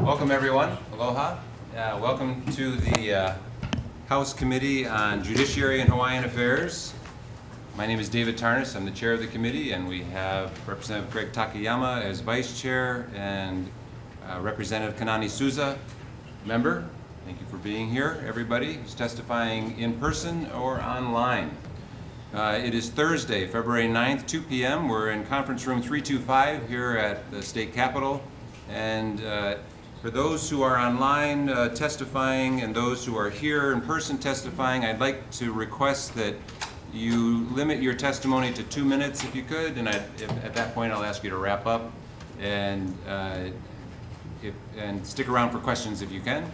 Welcome everyone. Aloha. Welcome to the House Committee on Judiciary and Hawaiian Affairs. My name is David Tarnas. I'm the chair of the committee, and we have Representative Greg Takayama as vice chair and Representative Kanani Souza, member. Thank you for being here, everybody who's testifying in person or online. It is Thursday, February 9th, 2 p.m. We're in conference room 325 here at the state capitol. And for those who are online testifying and those who are here in person testifying, I'd like to request that you limit your testimony to 2 minutes if you could, and at that point I'll ask you to wrap up and stick around for questions if you can.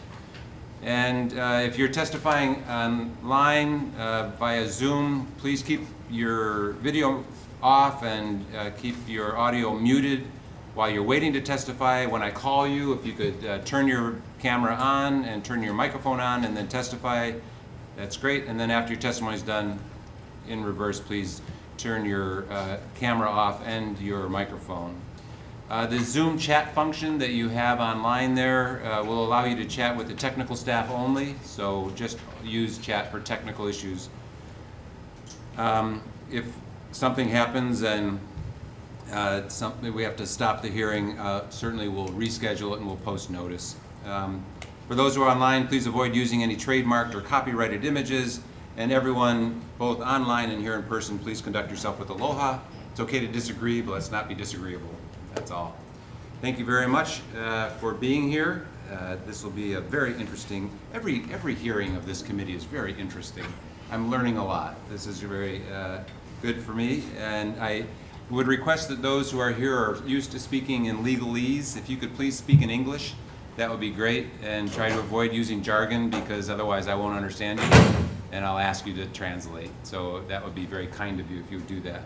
And if you're testifying online via Zoom, please keep your video off and keep your audio muted while you're waiting to testify. When I call you, if you could turn your camera on and turn your microphone on and then testify, that's great. And then after your testimony is done, in reverse, please turn your camera off and your microphone. The Zoom chat function that you have online there will allow you to chat with the technical staff only, so just use chat for technical issues. If something happens and we have to stop the hearing, certainly we'll reschedule it and we'll post notice. For those who are online, please avoid using any trademarked or copyrighted images, and everyone, both online and here in person, please conduct yourself with aloha. It's okay to disagree, but let's not be disagreeable. That's all. Thank you very much for being here. This will be a very interesting, every hearing of this committee is very interesting. I'm learning a lot. This is very good for me, and I would request that those who are here are used to speaking in legalese. If you could please speak in English, that would be great, and try to avoid using jargon, because otherwise I won't understand you, and I'll ask you to translate. So that would be very kind of you if you would do that.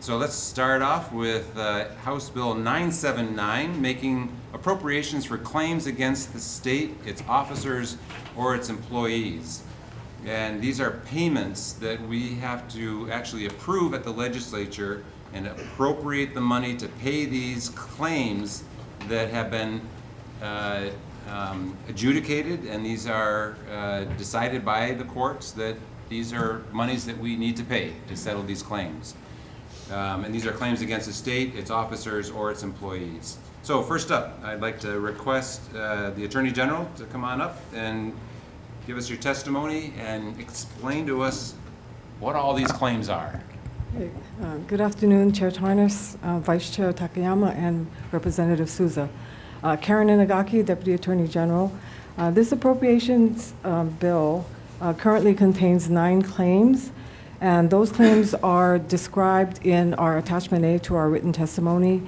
So let's start off with House Bill 979, making appropriations for claims against the state, its officers, or its employees. And these are payments that we have to actually approve at the legislature and appropriate the money to pay these claims that have been adjudicated, and these are decided by the courts that these are monies that we need to pay to settle these claims. And these are claims against the state, its officers, or its employees. So first up, I'd like to request the Attorney General to come on up and give us your testimony and explain to us what all these claims are. Hey, good afternoon, Chair Tarnas, Vice Chair Takayama, and Representative Souza. Karen Inagaki, Deputy Attorney General. This appropriations bill currently contains 9 claims. And those claims are described in our attachment A to our written testimony.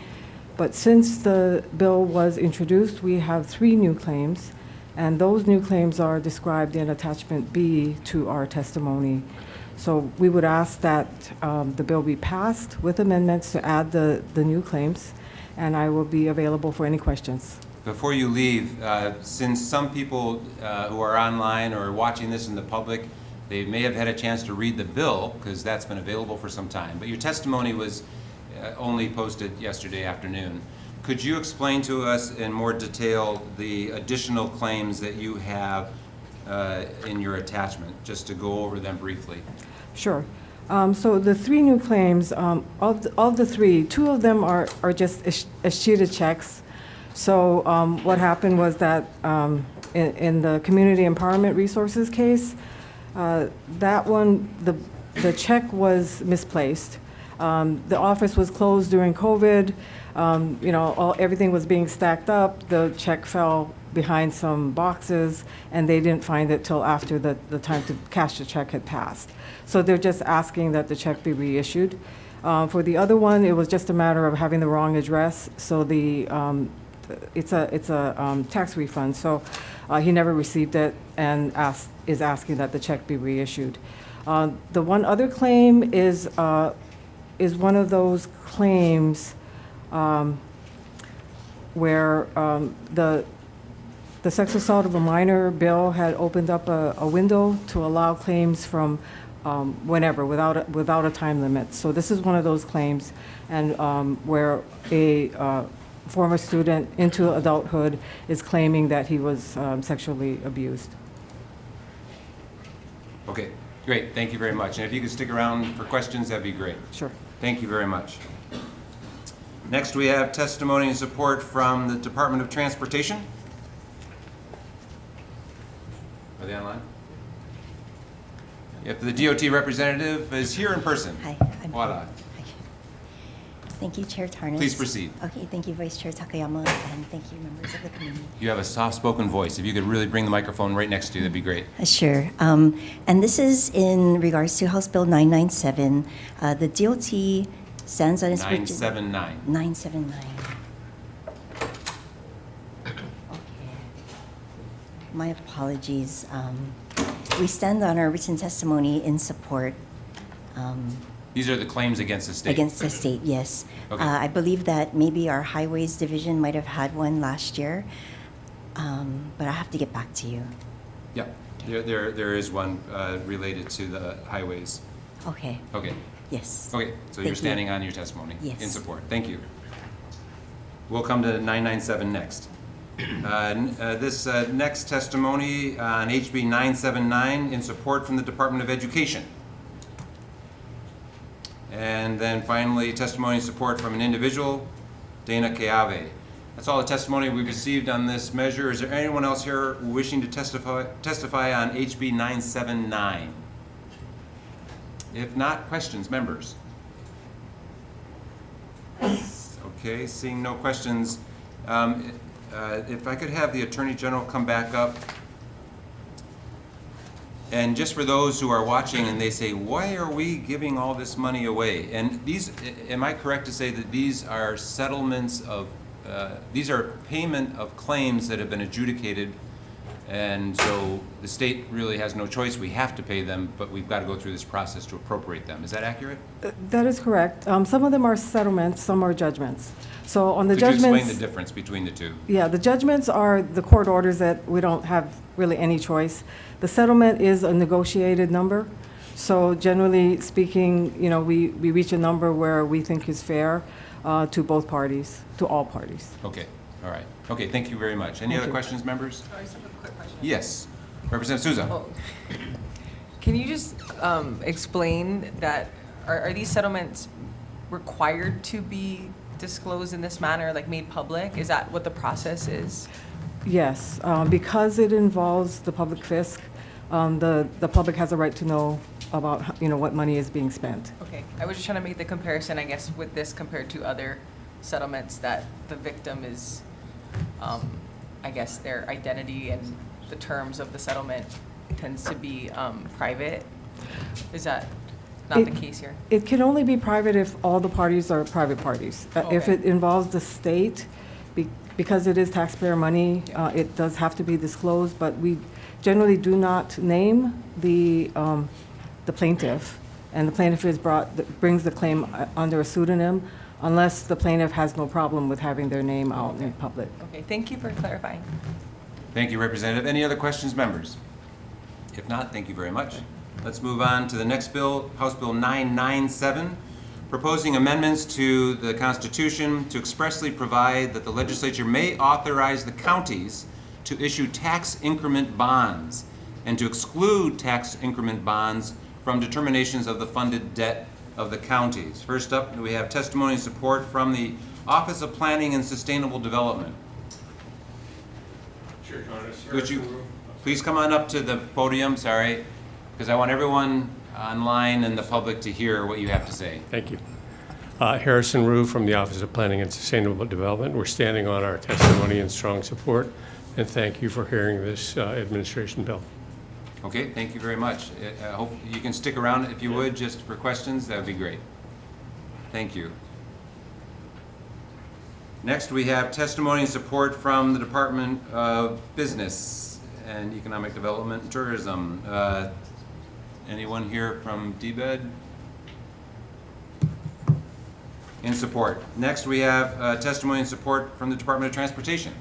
But since the bill was introduced, we have 3 new claims. And those new claims are described in attachment B to our testimony. So we would ask that the bill be passed with amendments to add the new claims. And I will be available for any questions. Before you leave, since some people who are online or watching this in the public, they may have had a chance to read the bill, because that's been available for some time. But your testimony was only posted yesterday afternoon. Could you explain to us in more detail the additional claims that you have in your attachment, just to go over them briefly? Sure. So the 3 new claims, of the 3, 2 of them are just escheated checks. So what happened was that in the Community Empowerment Resources case, that one, the check was misplaced. The office was closed during COVID. Everything was being stacked up. The check fell behind some boxes, and they didn't find it till after the time to cash the check had passed. So they're just asking that the check be reissued. For the other one, it was just a matter of having the wrong address. So it's a tax refund. So he never received it and is asking that the check be reissued. The one other claim is one of those claims where the sex assault of a minor bill had opened up a window to allow claims from whenever, without a time limit. So this is one of those claims, and where former student into adulthood is claiming that he was sexually abused. Okay, great, thank you very much. And if you could stick around for questions, that'd be great. Sure. Thank you very much. Next, we have testimony and support from the Department of Transportation. Are they online? If the DOT representative is here in person. Hi. Wada. Hi. Thank you, Chair Tarnas. Please proceed. Okay, thank you, Vice Chair Takayama, and thank you, members of the committee. You have a soft-spoken voice. If you could really bring the microphone right next to you, that'd be great. Sure. And this is in regards to House Bill 997. The DOT stands on its... 979. 979. Okay. My apologies. We stand on our written testimony in support. These are the claims against the state. Against the state, yes. Okay. I believe that maybe our Highways Division might have had one last year, but I have to get back to you. Yeah, there is one related to the highways. Okay, Okay, yes. okay, so Thank you're you. standing on your testimony? Yes. In support, thank you. We'll come to 997 next. This next testimony on HB 979 in support from the Department of Education. And then finally, testimony and support from an individual, Dana Keave. That's all the testimony we've received on this measure. Is there anyone else here wishing to testify on HB 979? If not, questions, members? Okay, seeing no questions. If I could have the Attorney General come back up. And just for those who are watching and they say, why are we giving all this money away? And these, am I correct to say that these are settlements of, these are payment of claims that have been adjudicated, and so the state really has no choice, we have to pay them, but we've got to go through this process to appropriate them. Is that accurate? That is correct. Some of them are settlements, some are judgments. So on the Could you judgments... explain the difference between the two? Yeah, the judgments are the court orders that we don't have really any choice. The settlement is a negotiated number. So generally speaking, you know, we reach a number where we think is fair to both parties, to all parties. Okay, all right. Okay, thank you very much. Any Thank other you. questions, members? I just have a quick question. Yes. Representative Souza. Oh. Can you just explain that, are these settlements required to be disclosed in this manner, like made public? Is that what the process is? Yes, because it involves the public fisc, the public has a right to know about, you know, what money is being spent. Okay, I was just trying to make the comparison, I guess, with this compared to other settlements that the victim is, I guess, their identity and the terms of the settlement tends to be private. Is that not the case here? It can only be private if all the parties are private parties. If Okay. it involves the state, because it is taxpayer money, it does have to be disclosed, but we generally do not name the plaintiff, and the plaintiff brings the claim under a pseudonym unless the plaintiff has no problem with having their name out in public. Okay, thank you for clarifying. Thank you, Representative. Any other questions, members? If not, thank you very much. Let's move on to the next bill, House Bill 997, proposing amendments to the Constitution to expressly provide that the legislature may authorize the counties to issue tax increment bonds and to exclude tax increment bonds from determinations of the funded debt of the counties. First up, we have testimony and support from the Office of Planning and Sustainable Development. Chair Tarnas. Would you please come on up to the podium, sorry, because I want everyone online and the public to hear what you have to say. Thank you. Harrison Rue from the Office of Planning and Sustainable Development. We're standing on our testimony in strong support, and thank you for hearing this administration bill. Okay, thank you very much. I hope you can stick around if you would, just for questions, that would be great. Thank you. Next, we have testimony and support from the Department of Business and Economic Development and Tourism. Anyone here from DBED? In support. Next, we have testimony and support from the Department of Transportation.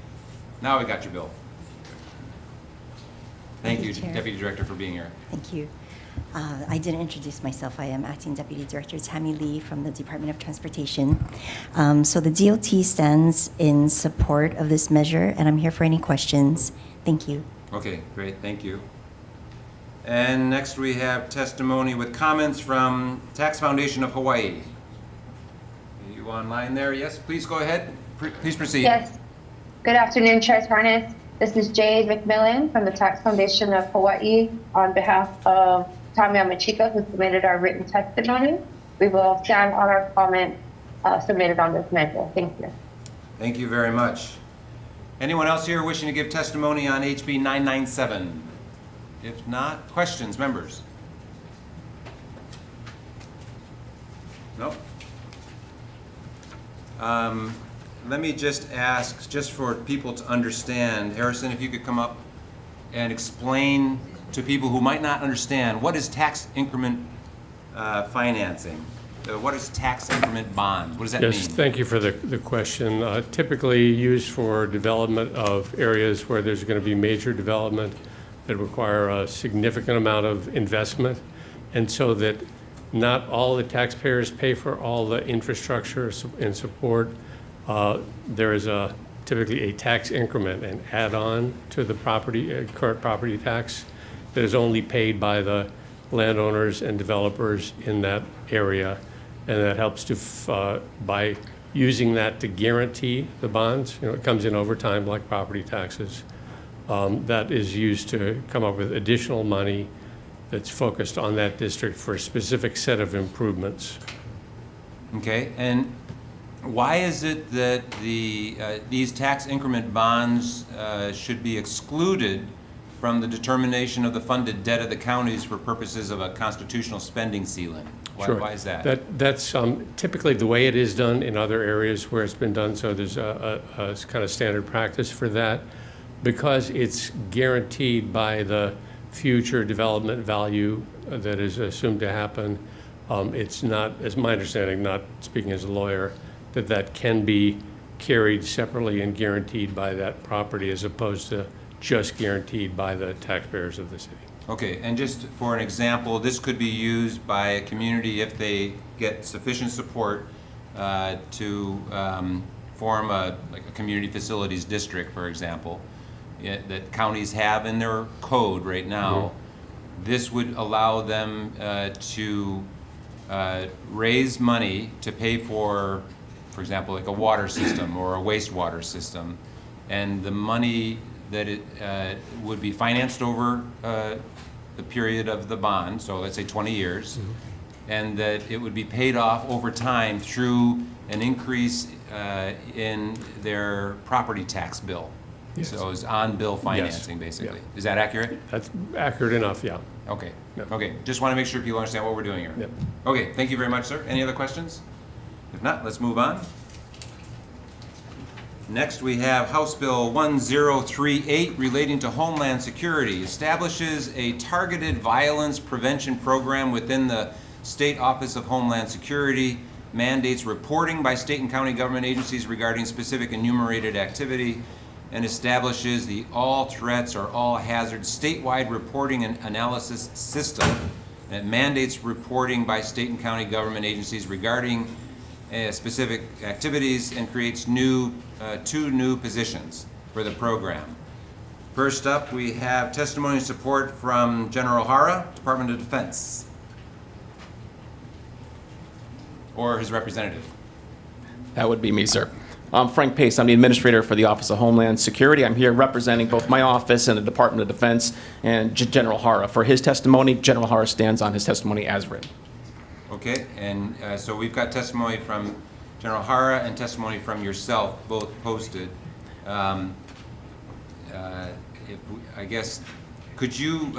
Now we got your bill. Thank you, Chair. Deputy Director, for being here. Thank you. I didn't introduce myself. I am Acting Deputy Director Tammy Lee from the Department of Transportation. So the DOT stands in support of this measure, and I'm here for any questions. Thank you. Okay, great, thank you. And next we have testimony with comments from Tax Foundation of Hawaii. Are you online there? Yes, please go ahead. Please proceed. Yes. Good afternoon, Chair Tarnas. This is Jade McMillan from the Tax Foundation of Hawaii on behalf of Tamia Machika, who submitted our written testimony. We will stand on our comment submitted on this measure. Thank you. Thank you very much. Anyone else here wishing to give testimony on HB 997? If not, questions, members? No? Let me just ask, just for people to understand, Harrison, if you could come up and explain to people who might not understand, what is tax increment financing? What is tax increment bonds? What does that mean? Yes, thank you for the question. Typically used for development of areas where there's going to be major development that require a significant amount of investment, and so that not all the taxpayers pay for all the infrastructure and support. There is typically a tax increment, an add-on to the current property tax that is only paid by the landowners and developers in that area, and that helps to, by using that to guarantee the bonds, it comes in over time like property taxes. That is used to come up with additional money that's focused on that district for a specific set of improvements. Okay, and why is it that these tax increment bonds should be excluded from the determination of the funded debt of the counties for purposes of a constitutional spending ceiling? Sure. Why is that? That's typically the way it is done in other areas where it's been done, so there's a kind of standard practice for that. Because it's guaranteed by the future development value that is assumed to happen, it's not, as my understanding, not speaking as a lawyer, that can be carried separately and guaranteed by that property as opposed to just guaranteed by the taxpayers of the city. Okay, and just for an example, this could be used by a community if they get sufficient support to form like a community facilities district, for example, that counties have in their code right now. Mm-hmm. This would allow them to raise money to pay for example, like a water system or a wastewater system, and the money that it would be financed over the period of the bond, so let's say 20 years, mm-hmm. and that it would be paid off over time through an increase in their property tax bill. Yes. So it's on-bill financing, yes. Basically. Yeah. Is that accurate? That's accurate enough, yeah. Okay. Yep. Okay. Just want to make sure people understand what we're doing here. Yep. Okay. Thank you very much, sir. Any other questions? If not, let's move on. Next, we have House Bill 1038 relating to Homeland Security. Establishes a targeted violence prevention program within the State Office of Homeland Security. Mandates reporting by state and county government agencies regarding specific enumerated activity, and establishes the All Threats or All Hazards statewide reporting and analysis system. And it mandates reporting by state and county government agencies regarding specific activities, and creates two new positions for the program. First up, we have testimony and support from General Hara, Department of Defense, or his representative. That would be me, sir. I'm Frank Pace. I'm the administrator for the Office of Homeland Security. I'm here representing both my office and the Department of Defense and General Hara. For his testimony, General Hara stands on his testimony as written. Okay, and so we've got testimony from General Hara and testimony from yourself, both posted. I guess, could you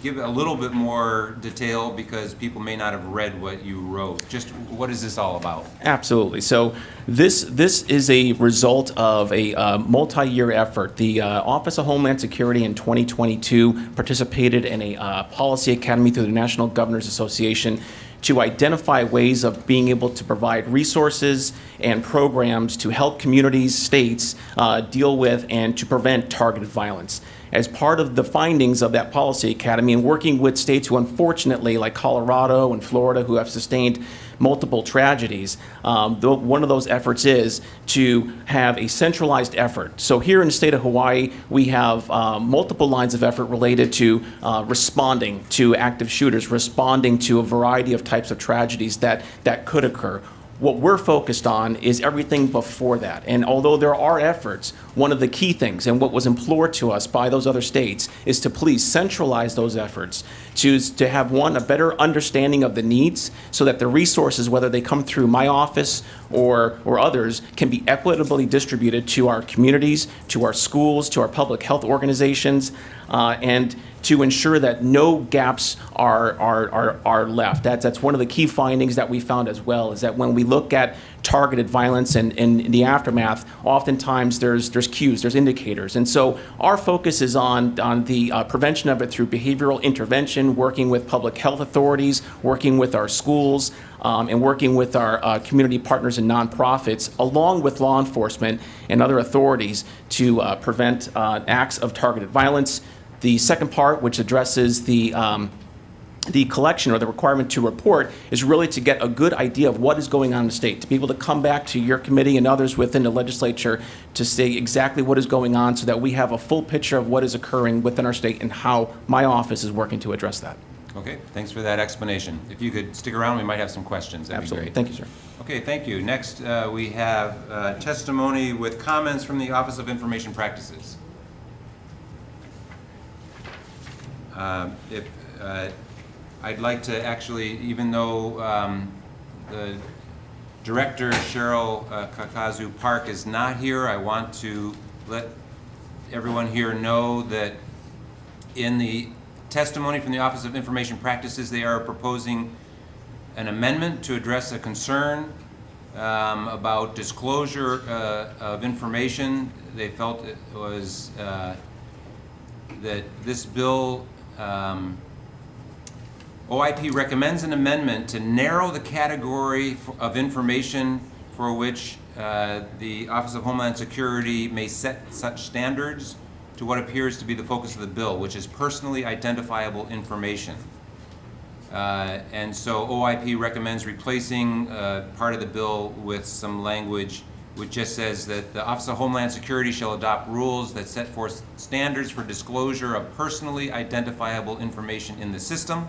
give a little bit more detail, because people may not have read what you wrote? Just what is this all about? Absolutely. So this is a result of a multi-year effort. The Office of Homeland Security in 2022 participated in a policy academy through the National Governors Association to identify ways of being able to provide resources and programs to help communities, states deal with and to prevent targeted violence. as part of the findings of that policy academy and working with states who unfortunately, like Colorado and Florida, who have sustained multiple tragedies, one of those efforts is to have a centralized effort. So here in the state of Hawaii, we have multiple lines of effort related to responding to active shooters, responding to a variety of types of tragedies that could occur. What we're focused on is everything before that. And although there are efforts, one of the key things and what was implored to us by those other states is to please centralize those efforts, to have, one, a better understanding of the needs so that the resources, whether they come through my office or others, can be equitably distributed to our communities, to our schools, to our public health organizations, and to ensure that no gaps are left. That's one of the key findings that we found as well, is that when we look at targeted violence and in the aftermath, oftentimes there's cues, there's indicators. And so our focus is on the prevention of it through behavioral intervention, working with public health authorities, working with our schools, and working with our community partners and nonprofits, along with law enforcement and other authorities to prevent acts of targeted violence. The second part, which addresses the collection or the requirement to report, is really to get a good idea of what is going on in the state, to be able to come back to your committee and others within the legislature to say exactly what is going on so that we have a full picture of what is occurring within our state and how my office is working to address that. Okay, thanks for that explanation. If you could stick around, we might have some questions. That'd Absolutely. be great. Thank you, sir. Okay, thank you. Next, we have testimony with comments from the Office of Information Practices. I'd like to actually, even though the Director, Cheryl Kakazu Park, is not here, I want to let everyone here know that in the testimony from the Office of Information Practices, they are proposing an amendment to address a concern about disclosure of information. They felt it was that this bill, OIP recommends an amendment to narrow the category of information for which the Office of Homeland Security may set such standards to what appears to be the focus of the bill, which is personally identifiable information. And so OIP recommends replacing part of the bill with some language which just says that the Office of Homeland Security shall adopt rules that set forth standards for disclosure of personally identifiable information in the system,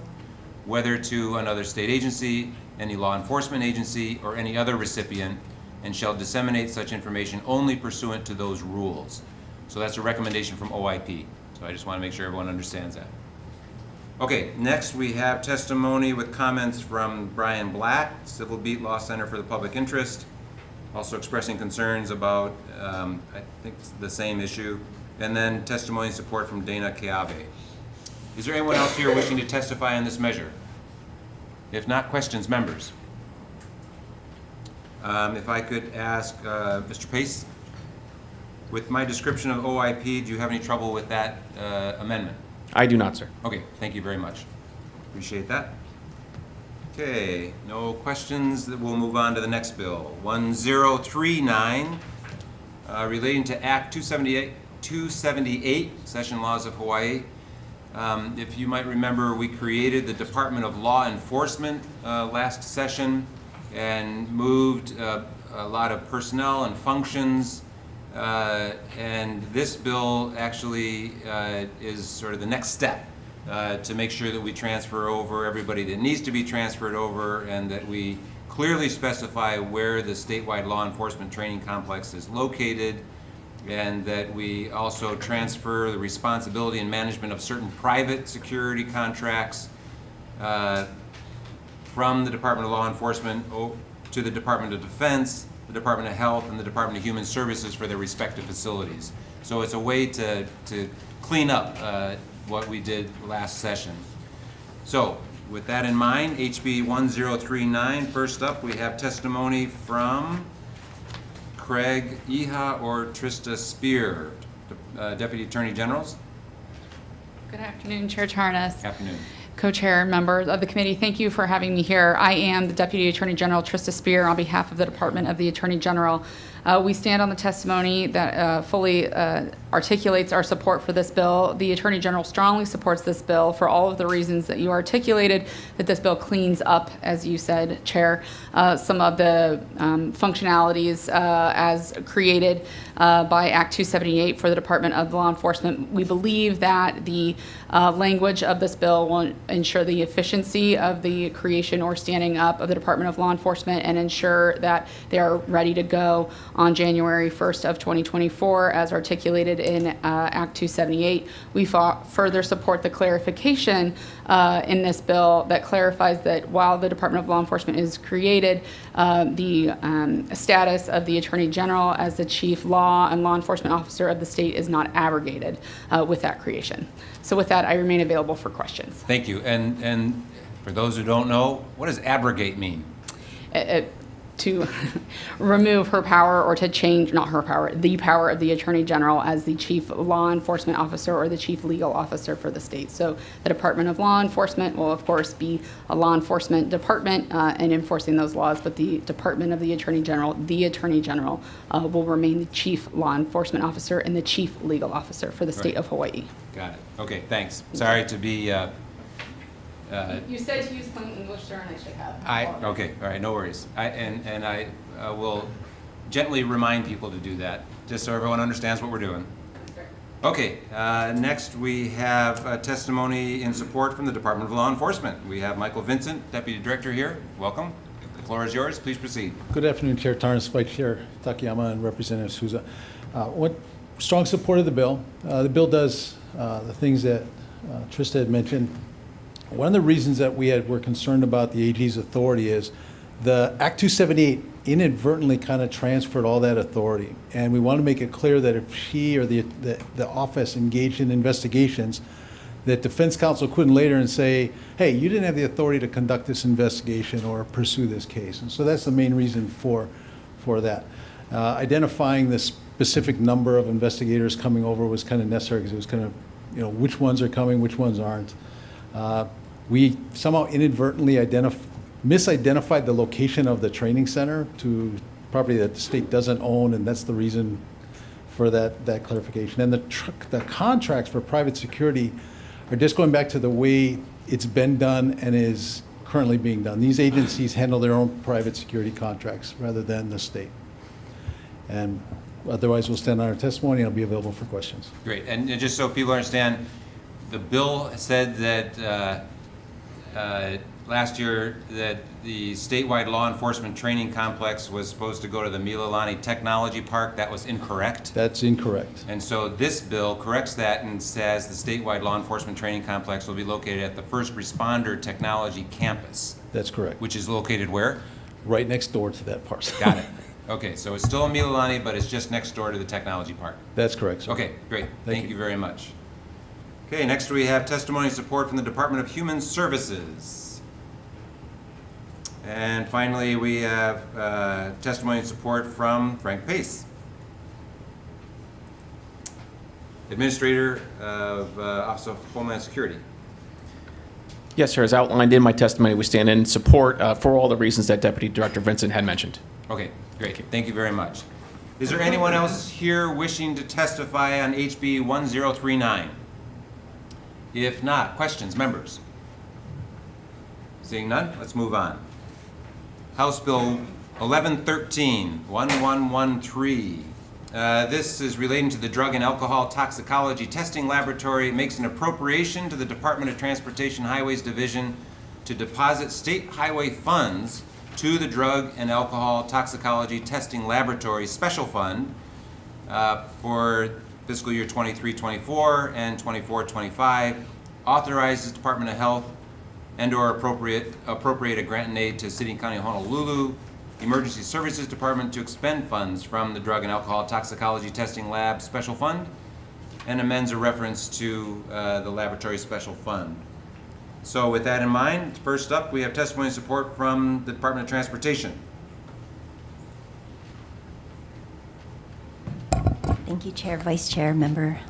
whether to another state agency, any law enforcement agency, or any other recipient, and shall disseminate such information only pursuant to those rules. So that's a recommendation from OIP. So I just want to make sure everyone understands that. Okay, next we have testimony with comments from Brian Black, Civil Beat Law Center for the Public Interest, also expressing concerns about, I think, the same issue, and then testimony and support from Dana Keave. Is there anyone else here wishing to testify on this measure? If not, questions, members? If I could ask Mr. Pace, with my description of OIP, do you have any trouble with that amendment? I do not, sir. Okay, thank you very much. Appreciate that. Okay, no questions. We'll move on to the next bill. 1039, relating to Act 278, Session Laws of Hawaii. If you might remember, we created the Department of Law Enforcement last session and moved a lot of personnel and functions. And this bill actually is sort of the next step to make sure that we transfer over everybody that needs to be transferred over, and that we clearly specify where the statewide law enforcement training complex is located, and that we also transfer the responsibility and management of certain private security contracts from the Department of Law Enforcement to the Department of Defense, the Department of Health, and the Department of Human Services for their respective facilities. So it's a way to clean up what we did last session. So with that in mind, HB 1039, first up we have testimony from Craig Iha or Trista Spear, Deputy Attorney Generals. Good afternoon, Chair Charnas. Afternoon. Co-chair and members of the committee, thank you for having me here. I am the Deputy Attorney General Trista Spear on behalf of the Department of the Attorney General. We stand on the testimony that fully articulates our support for this bill. The Attorney General strongly supports this bill for all of the reasons that you articulated, that this bill cleans up, as you said, Chair, some of the functionalities as created by Act 278 for the Department of Law Enforcement. We believe that the language of this bill will ensure the efficiency of the creation or standing up of the Department of Law Enforcement and ensure that they are ready to go on January 1st of 2024 as articulated in Act 278. We further support the clarification in this bill that clarifies that while the Department of Law Enforcement is created, the status of the Attorney General as the Chief Law and Law Enforcement Officer of the state is not abrogated with that creation. So with that, I remain available for questions. Thank you. And for those who don't know, what does abrogate mean? To remove her power or to change, not her power, the power of the Attorney General as the Chief Law Enforcement Officer or the Chief Legal Officer for the state. So the Department of Law Enforcement will, of course, be a law enforcement department in enforcing those laws, but the Department of the Attorney General will remain the Chief Law Enforcement Officer and the Chief Legal Officer for the state of Hawaii. Got it. Okay, thanks. Sorry to be... You said to use plain English, sir, and I should have. Okay, all right, no worries. I will gently remind people to do that, just so everyone understands what we're doing. Okay, next we have testimony in support from the Department of Law Enforcement. We have Michael Vincent, Deputy Director here. Welcome. The floor is yours. Please proceed. Good afternoon, Chair Tarnas, Vice Chair Takayama, and Representative Souza. Strong support of the bill. The bill does the things that Trista had mentioned. One of the reasons that were concerned about the AG's authority is the Act 278 inadvertently kind of transferred all that authority. And we want to make it clear that if she or the office engaged in investigations, that defense counsel couldn't later and say, hey, you didn't have the authority to conduct this investigation or pursue this case. And so that's the main reason for that. Identifying the specific number of investigators coming over was kind of necessary because it was kind of, which ones are coming, which ones aren't. We somehow inadvertently misidentified the location of the training center to property that the state doesn't own, and that's the reason for that clarification. And the contracts for private security are just going back to the way it's been done and is currently being done. These agencies handle their own private security contracts rather than the state. And otherwise, we'll stand on our testimony and I'll be available for questions. Great. And just so people understand, the bill said that last year that the statewide law enforcement training complex was supposed to go to the Mililani Technology Park. That was incorrect. That's incorrect. And so this bill corrects that and says the statewide law enforcement training complex will be located at the First Responder Technology Campus. That's correct. Which is located where? Right next door to that parcel. Got it. Okay, so it's still in Mililani, but it's just next door to the Technology Park. That's correct, sir. Okay, great. Thank you you very much. Okay, next we have testimony and support from the Department of Human Services. And finally, we have testimony and support from Frank Pace, Administrator of Office of Homeland Security. Yes, sir. As outlined in my testimony, we stand in support for all the reasons that Deputy Director Vincent had mentioned. Okay, great. Thank you very much. Is there anyone else here wishing to testify on HB 1039? If not, questions, members? Seeing none, let's move on. House Bill 1113. This is relating to the Drug and Alcohol Toxicology Testing Laboratory. It makes an appropriation to the Department of Transportation Highways Division to deposit state highway funds to the Drug and Alcohol Toxicology Testing Laboratory Special Fund for fiscal year 23-24 and 24-25. Authorizes Department of Health and/or appropriate a grant and aid to City and County of Honolulu Emergency Services Department to expend funds from the Drug and Alcohol Toxicology Testing Lab Special Fund, and amends a reference to the Laboratory Special Fund. So with that in mind, first up, we have testimony and support from the Department of Transportation. Thank you, Chair, Vice Chair, Member.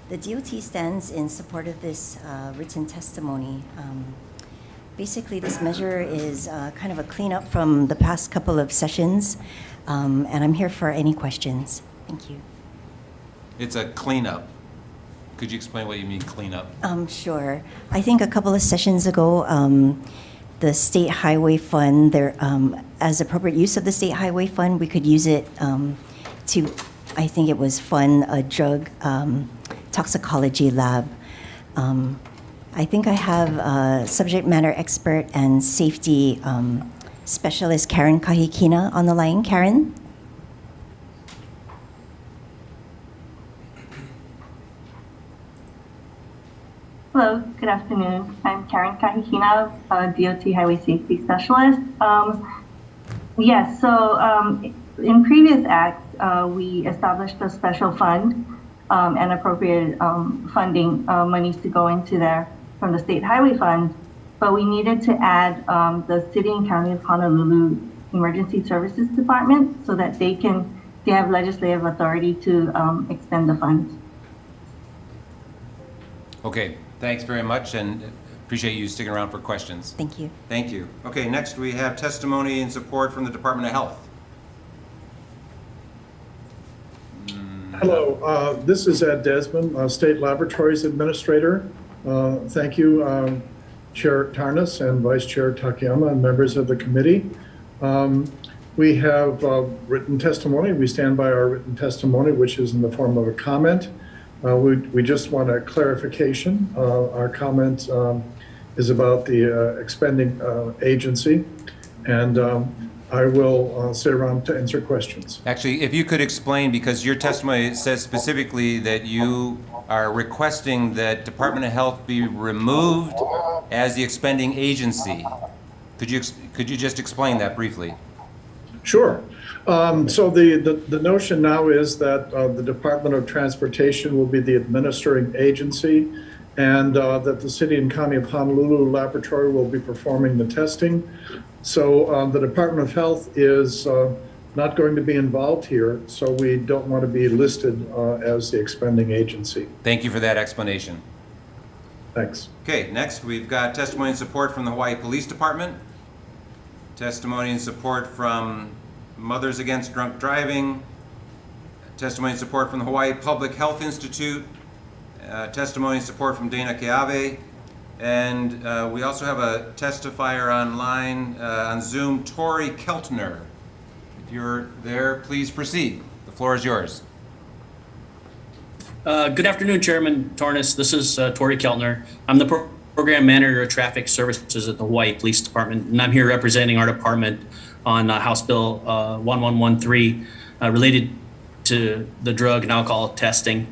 The DOT stands in support of this written testimony. Basically, this measure is kind of a cleanup from the past couple of sessions, and I'm here for any questions. Thank you. It's a cleanup. Could you explain what you mean cleanup? Sure. I think a couple of sessions ago, the state highway fund, there, as appropriate use of the state highway fund, we could use it to, I think it was fund a drug toxicology lab. I think I have subject matter expert and safety specialist Karen Kahikina on the line. Karen? Hello, good afternoon. I'm Karen Kahikina, DOT Highway Safety Specialist. Yes, so in previous acts, we established a special fund and appropriated funding monies to go into there from the State Highway Fund, but we needed to add the City and County of Honolulu Emergency Services Department so that they have legislative authority to expend the funds. Okay, thanks very much, and appreciate you sticking around for questions. Thank you. Thank you. Okay, next we have testimony and support from the Department of Health. Hello, this is Ed Desmond, State Laboratories Administrator. Thank you, Chair Tarnas and Vice Chair Takayama and members of the committee. We have written testimony. We stand by our written testimony, which is in the form of a comment. We just want a clarification. Our comment is about the expending agency, and I will stay around to answer questions. Actually, if you could explain, because your testimony says specifically that you are requesting that Department of Health be removed as the expending agency. Could you just explain that briefly? Sure. So the notion now is that the Department of Transportation will be the administering agency, and that the City and County of Honolulu Laboratory will be performing the testing. So the Department of Health is not going to be involved here, so we don't want to be listed as the expending agency. Thank you for that explanation. Thanks. Okay, next we've got testimony and support from the Hawaii Police Department, testimony and support from Mothers Against Drunk Driving, testimony and support from the Hawaii Public Health Institute, testimony and support from Dana Keave, and we also have a testifier online on Zoom, Tori Keltner. If you're there, please proceed. The floor is yours. Good afternoon, Chairman Tornes. This is Tori Keltner. I'm the Program Manager of Traffic Services at the Hawaii Police Department, and I'm here representing our department on House Bill 1113 related to the drug and alcohol testing.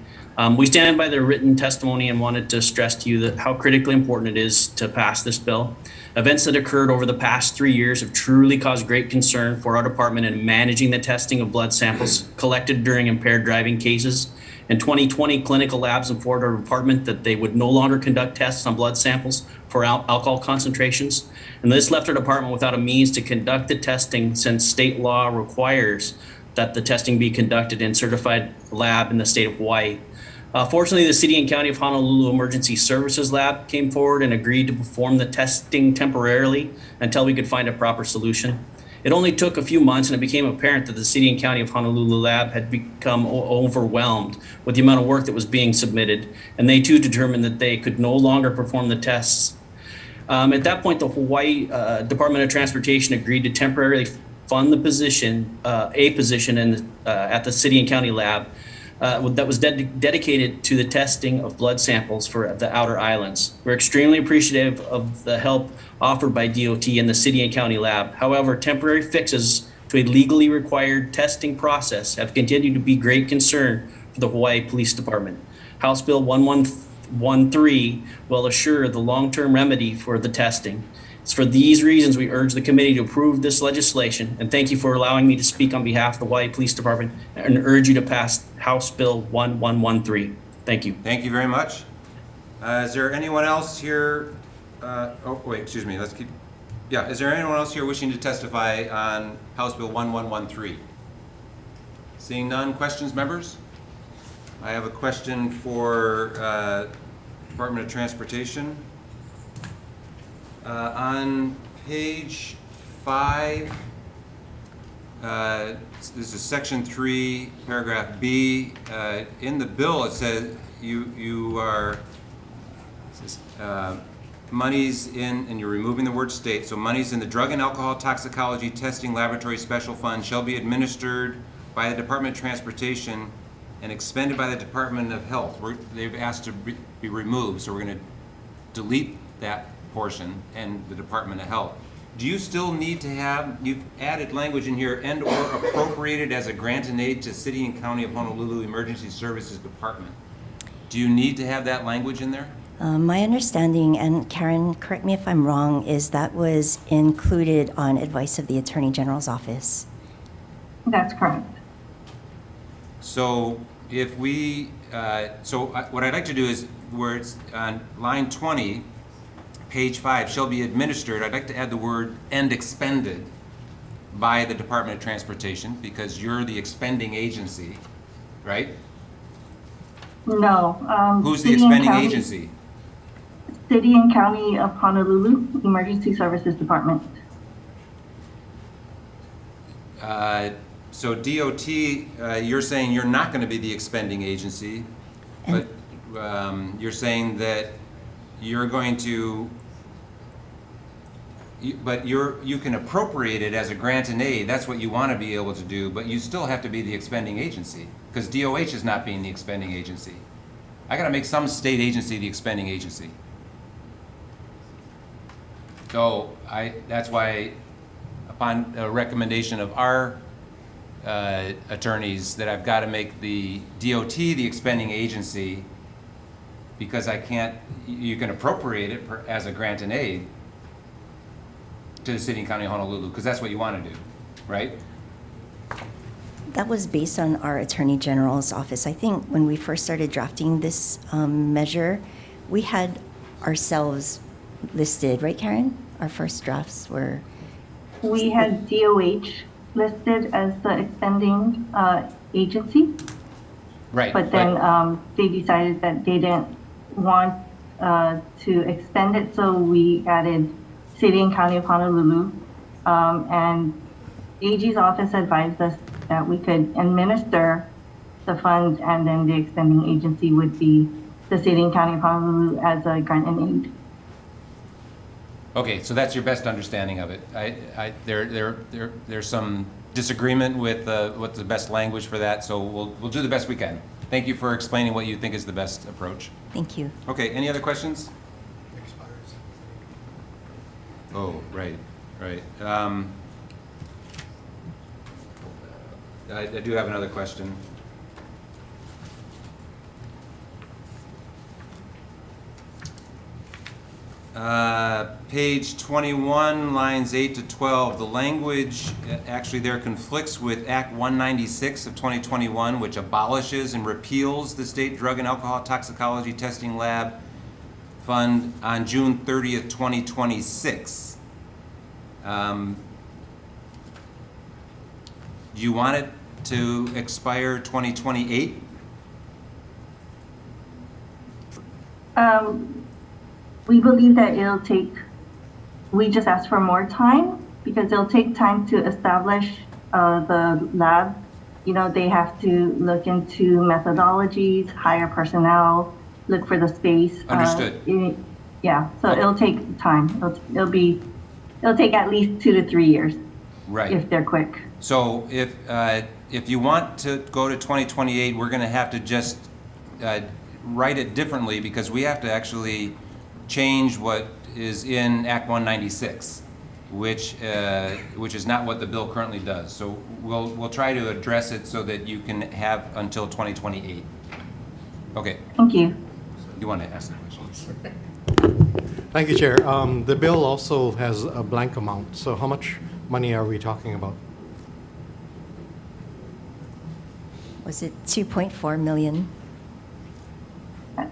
We stand by the written testimony and wanted to stress to you that how critically important it is to pass this bill. Events that occurred over the past 3 years have truly caused great concern for our department in managing the testing of blood samples collected during impaired driving cases. In 2020, clinical labs informed our department that they would no longer conduct tests on blood samples for alcohol concentrations. And this left our department without a means to conduct the testing, since state law requires that the testing be conducted in certified lab in the state of Hawaii. Fortunately, the City and County of Honolulu Emergency Services Lab came forward and agreed to perform the testing temporarily until we could find a proper solution. It only took a few months, and it became apparent that the City and County of Honolulu Lab had become overwhelmed with the amount of work that was being submitted, and they too determined that they could no longer perform the tests. At that point, the Hawaii Department of Transportation agreed to temporarily fund the position, at the City and County Lab that was dedicated to the testing of blood samples for the outer islands. We're extremely appreciative of the help offered by DOT and the City and County Lab. However, temporary fixes to a legally required testing process have continued to be great concern for the Hawaii Police Department. House Bill 1113 will assure the long-term remedy for the testing. It's for these reasons we urge the committee to approve this legislation, and thank you for allowing me to speak on behalf of the Hawaii Police Department, and urge you to pass House Bill 1113. Thank you. Thank you very much. Is there anyone else here? Is there anyone else here wishing to testify on House Bill 1113? Seeing none, questions, members? I have a question for Department of Transportation. On page 5, this is section 3, paragraph B. In the bill, it says you are, it says, monies in, and you're removing the word state, so monies in the Drug and Alcohol Toxicology Testing Laboratory Special Fund shall be administered by the Department of Transportation and expended by the Department of Health. They've asked to be removed, so we're going to delete that portion and the Department of Health. Do you still need to have, you've added language in here, and/or appropriated as a grant and aid to City and County of Honolulu Emergency Services Department? Do you need to have that language in there? My understanding, and Karen, correct me if I'm wrong, is that was included on advice of the Attorney General's office. That's correct. So if we, what I'd like to do is, where it's on line 20, page 5, shall be administered, I'd like to add the word "and expended" by the Department of Transportation, because you're the expending agency, right? No. Who's the City and expending County- agency? City and County of Honolulu Emergency Services Department. So DOT, you're saying you're not going to be the expending agency, but you're saying that you're going to, but you can appropriate it as a grant and aid. That's what you want to be able to do, but you still have to be the expending agency, because DOH is not being the expending agency. I got to make some state agency the expending agency. So that's why, upon a recommendation of our attorneys, that I've got to make the DOT the expending agency, because I can't, you can appropriate it as a grant and aid to the City and County of Honolulu, because that's what you want to do, right? That was based on our Attorney General's office. I think when we first started drafting this measure, we had ourselves listed, right, Karen? Our first drafts were... We had DOH listed as the expending agency, Right. but then they decided that they didn't want to expend it, so we added City and County of Honolulu. And AG's office advised us that we could administer the funds, and then the expending agency would be the City and County of Honolulu as a grant and aid. Okay, so that's your best understanding of it. There's some disagreement with what's the best language for that, so we'll do the best we can. Thank you for explaining what you think is the best approach. Thank you. Okay, any other questions? Oh, right. I do have another question. Page 21, lines 8 to 12, the language actually there conflicts with Act 196 of 2021, which abolishes and repeals the State Drug and Alcohol Toxicology Testing Lab Fund on June 30th, 2026. Do you want it to expire 2028? We believe that it'll take, we just ask for more time because it'll take time to establish the lab. You know, they have to look into methodologies, hire personnel, look for the space. Understood. Yeah, so it'll take time. It'll take at least 2 to 3 years. Right. If they're quick. So if you want to go to 2028, we're going to have to just write it differently, because we have to actually change what is in Act 196, which is not what the bill currently does. So we'll try to address it so that you can have until 2028. Okay. Thank you. You want to ask the question? Thank you, Chair. The bill also has a blank amount, so how much money are we talking about? Was it 2.4 million?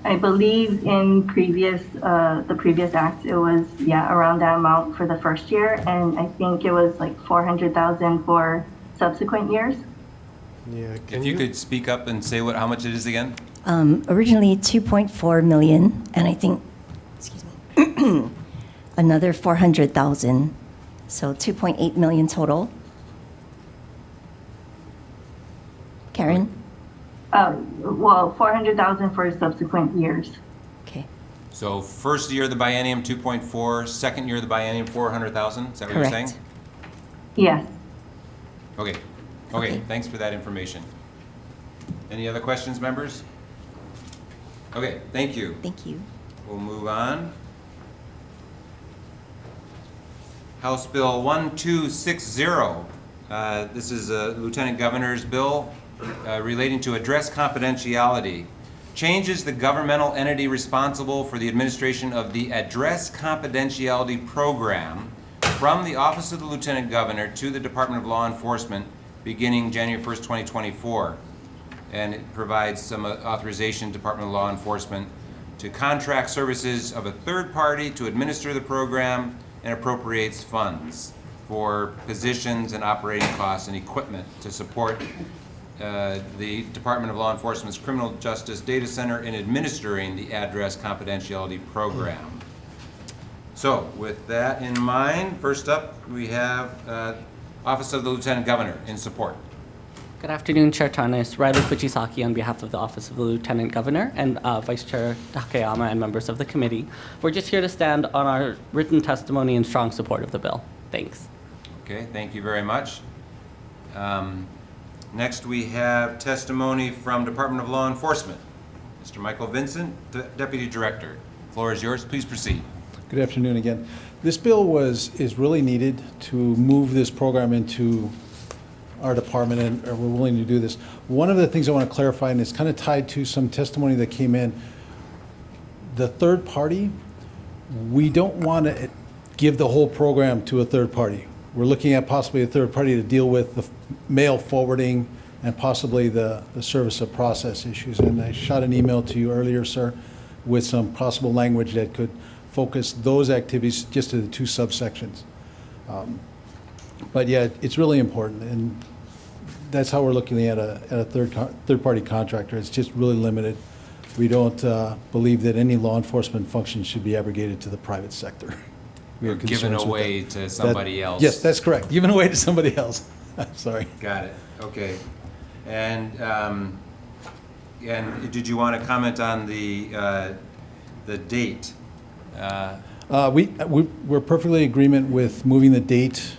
I believe in the previous act, it was, around that amount for the first year, and I think it was like 400,000 for subsequent years. Yeah, If you could speak up and say how much it is again? Originally 2.4 million, and I think, excuse me, another 400,000, so 2.8 million total. Karen? Well, 400,000 for subsequent years. Okay, So first year of the biennium, 2.4, second year of the biennium, 400,000? Is that what you're saying? correct. Yes. Okay, Okay. thanks for that information. Any other questions, members? Okay, thank you. Thank you. We'll move on. House Bill 1260. This is a Lieutenant Governor's bill relating to address confidentiality. Changes the governmental entity responsible for the administration of the address confidentiality program from the Office of the Lieutenant Governor to the Department of Law Enforcement beginning January 1st, 2024. And it provides some authorization to Department of Law Enforcement to contract services of a third party to administer the program and appropriates funds for positions and operating costs and equipment to support the Department of Law Enforcement's Criminal Justice Data Center in administering the address confidentiality program. So with that in mind, first up we have Office of the Lieutenant Governor in support. Good afternoon, Chair Tarnas. Riley Fujisaki on behalf of the Office of the Lieutenant Governor and Vice Chair Takayama and members of the committee. We're just here to stand on our written testimony in strong support of the bill. Thanks. Okay, thank you very much. Next, we have testimony from Department of Law Enforcement. Mr. Michael Vincent, Deputy Director. Floor is yours. Please proceed. Good afternoon again. This bill is really needed to move this program into our department, and we're willing to do this. One of the things I want to clarify, and it's kind of tied to some testimony that came in, the third party, we don't want to give the whole program to a third party. We're looking at possibly a third party to deal with the mail forwarding and possibly the service of process issues. And I shot an email to you earlier, sir, with some possible language that could focus those activities just to the two subsections. But yeah, it's really important, and that's how we're looking at a third-party contractor. It's just really limited. We don't believe that any law enforcement function should be abrogated to the private sector. We Or have given concerns with away that. to somebody else. Yes, that's correct. Given away to somebody else. I'm sorry. Got it. Okay. And did you want to comment on the date? We're perfectly in agreement with moving the date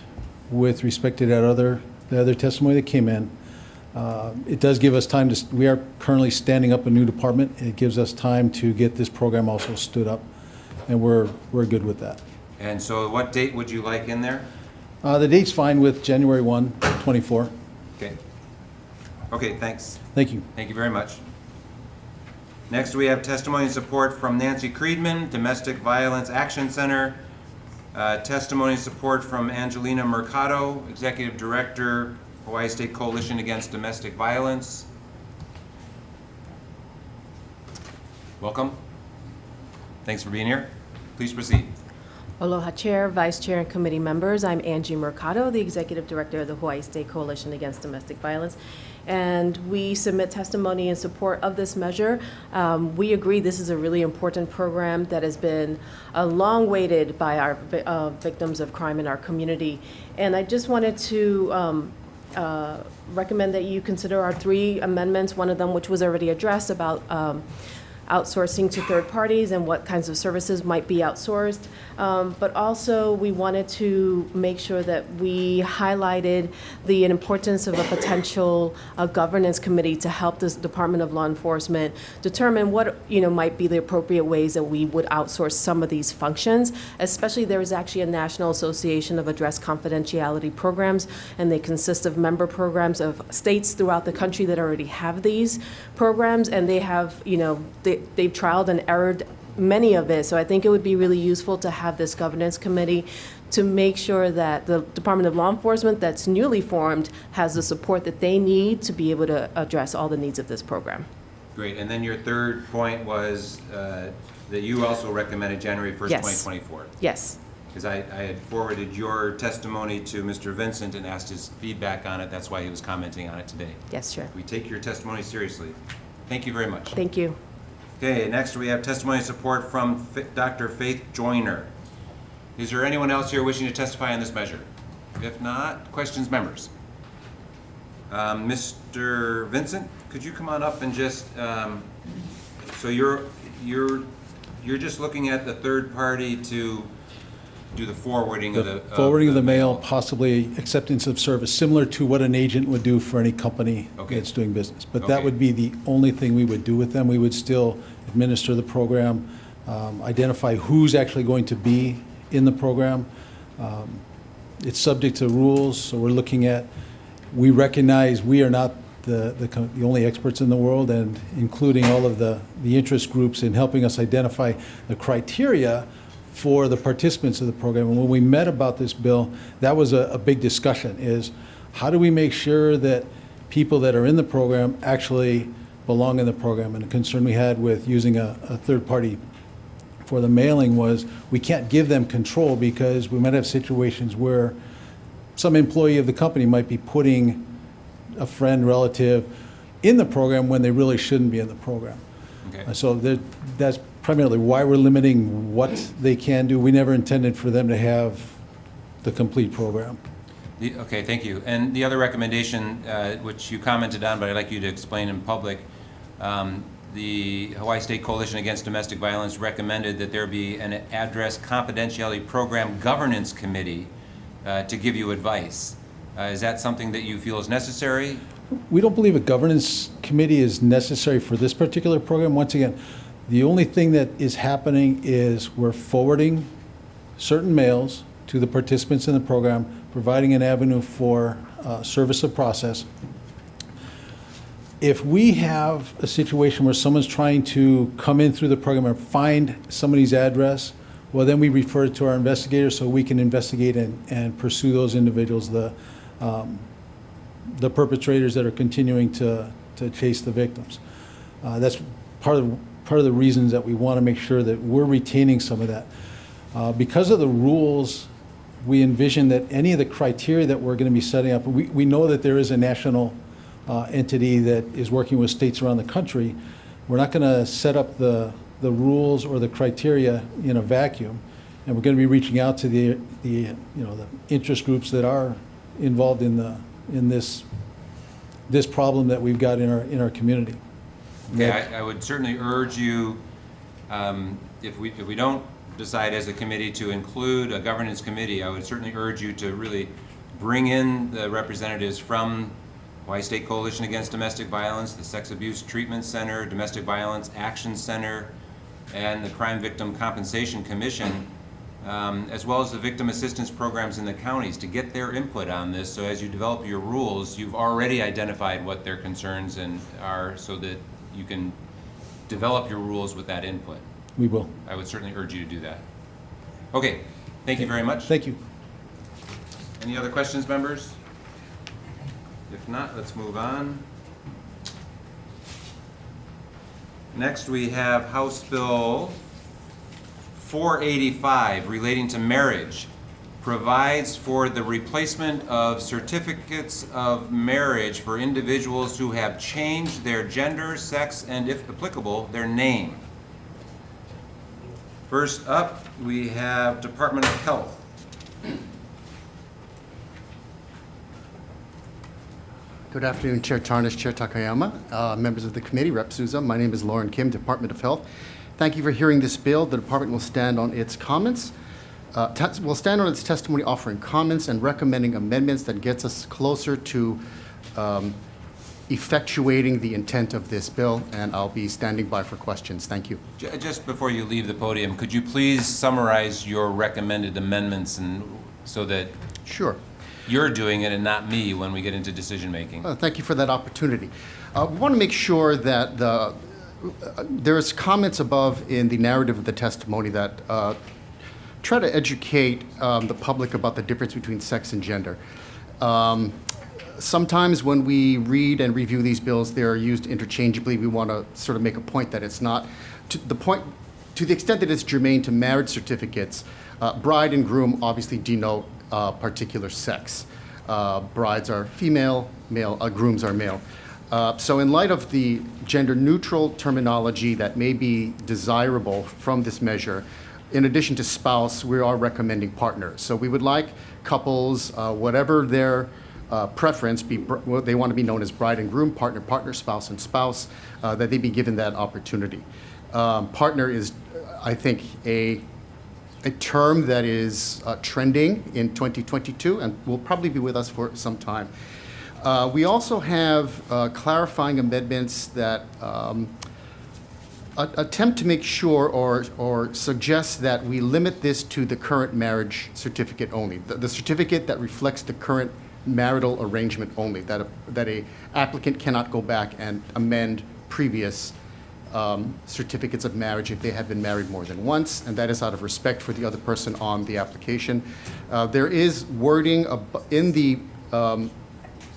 with respect to the other testimony that came in. It does give us time we are currently standing up a new department. It gives us time to get this program also stood up, and we're good with that. And so what date would you like in there? The date's fine with January 1, 24. Okay. Okay, thanks. Thank you. Thank you very much. Next, we have testimony and support from Nancy Creedman, Domestic Violence Action Center. Testimony and support from Angelina Mercado, Executive Director, Hawaii State Coalition Against Domestic Violence. Welcome. Thanks for being here. Please proceed. Aloha Chair, Vice Chair, and committee members. I'm Angie Mercado, the Executive Director of the Hawaii State Coalition Against Domestic Violence. And we submit testimony in support of this measure. We agree this is a really important program that has been long waited by our victims of crime in our community. And I just wanted to recommend that you consider our 3 amendments, one of them which was already addressed about outsourcing to third parties and what kinds of services might be outsourced. But also we wanted to make sure that we highlighted the importance of a potential governance committee to help the Department of Law Enforcement determine what might be the appropriate ways that we would outsource some of these functions. Especially there is actually a National Association of Address Confidentiality Programs, and they consist of member programs of states throughout the country that already have these programs, and they have they've trialed and errored many of it. So I think it would be really useful to have this governance committee to make sure that the Department of Law Enforcement that's newly formed has the support that they need to be able to address all the needs of this program. Great. And then your third point was that you also recommended January 1st, Yes. 2024. Yes. Because I had forwarded your testimony to Mr. Vincent and asked his feedback on it. That's why he was commenting on it today. Yes, Chair. We take your testimony seriously. Thank you very much. Thank you. Okay, next we have testimony and support from Dr. Faith Joyner. Is there anyone else here wishing to testify on this measure? If not, questions, members? Mr. Vincent, could you come on up and just, so you're just looking at the third party to do the forwarding of the... Forwarding of the mail, possibly acceptance of service, similar to what an agent would do for any company that's doing business. But that Okay. would be the only thing we would do with them. We would still administer the program, identify who's actually going to be in the program. It's subject to rules, so we're looking at, we recognize we are not the only experts in the world, and including all of the interest groups in helping us identify the criteria for the participants of the program. And when we met about this bill, that was a big discussion, is how do we make sure that people that are in the program actually belong in the program? And the concern we had with using a third party for the mailing was we can't give them control, because we might have situations where some employee of the company might be putting a friend, relative in the program when they really shouldn't be in the program. Okay. So that's primarily why we're limiting what they can do. We never intended for them to have the complete program. Okay, thank you. And the other recommendation, which you commented on, but I'd like you to explain in public, the Hawaii State Coalition Against Domestic Violence recommended that there be an address confidentiality program governance committee to give you advice. Is that something that you feel is necessary? We don't believe a governance committee is necessary for this particular program. Once again, the only thing that is happening is we're forwarding certain mails to the participants in the program, providing an avenue for service of process. If we have a situation where someone's trying to come in through the program and find somebody's address, well, then we refer it to our investigators so we can investigate and pursue those individuals, the perpetrators that are continuing to chase the victims. That's part of the reasons that we want to make sure that we're retaining some of that. Because of the rules, we envision that any of the criteria that we're going to be setting up, we know that there is a national entity that is working with states around the country. We're not going to set up the rules or the criteria in a vacuum, and we're going to be reaching out to the interest groups that are involved in this problem that we've got in our community. Okay, I would certainly urge you, if we don't decide as a committee to include a governance committee, I would certainly urge you to really bring in the representatives from Hawaii State Coalition Against Domestic Violence, the Sex Abuse Treatment Center, Domestic Violence Action Center, and the Crime Victim Compensation Commission, as well as the victim assistance programs in the counties, to get their input on this. So as you develop your rules, you've already identified what their concerns are, so that you can develop your rules with that input. We will. I would certainly urge you to do that. Okay, thank you very much. Thank you. Any other questions, members? If not, let's move on. Next, we have House Bill 485 relating to marriage. Provides for the replacement of certificates of marriage for individuals who have changed their gender, sex, and if applicable, their name. First up, we have Department of Health. Good afternoon, Chair Tarnish, Chair Takayama, members of the committee, Rep. Souza. My name is Lauren Kim, Department of Health. Thank you for hearing this bill. The department will stand on its comments. Will stand on its testimony, offering comments and recommending amendments that gets us closer to effectuating the intent of this bill, and I'll be standing by for questions. Thank you. Just before you leave the podium, could you please summarize your recommended amendments, and so that Sure. you're doing it and not me when we get into decision making? Thank you for that opportunity. We want to make sure that there's comments above in the narrative of the testimony that try to educate the public about the difference between sex and gender. Sometimes when we read and review these bills, they're used interchangeably. We want to sort of make a point that it's not. To the extent that it's germane to marriage certificates, bride and groom obviously denote particular sex. Brides are female, grooms are male. So in light of the gender-neutral terminology that may be desirable from this measure, in addition to spouse, we are recommending partner. So we would like couples, whatever their preference, they want to be known as bride and groom, partner, partner, spouse, and spouse, that they be given that opportunity. Partner is, I think, a term that is trending in 2022 and will probably be with us for some time. We also have clarifying amendments that attempt to make sure or suggest that we limit this to the current marriage certificate only, the certificate that reflects the current marital arrangement only, that a applicant cannot go back and amend previous certificates of marriage if they have been married more than once, and that is out of respect for the other person on the application. There is wording in the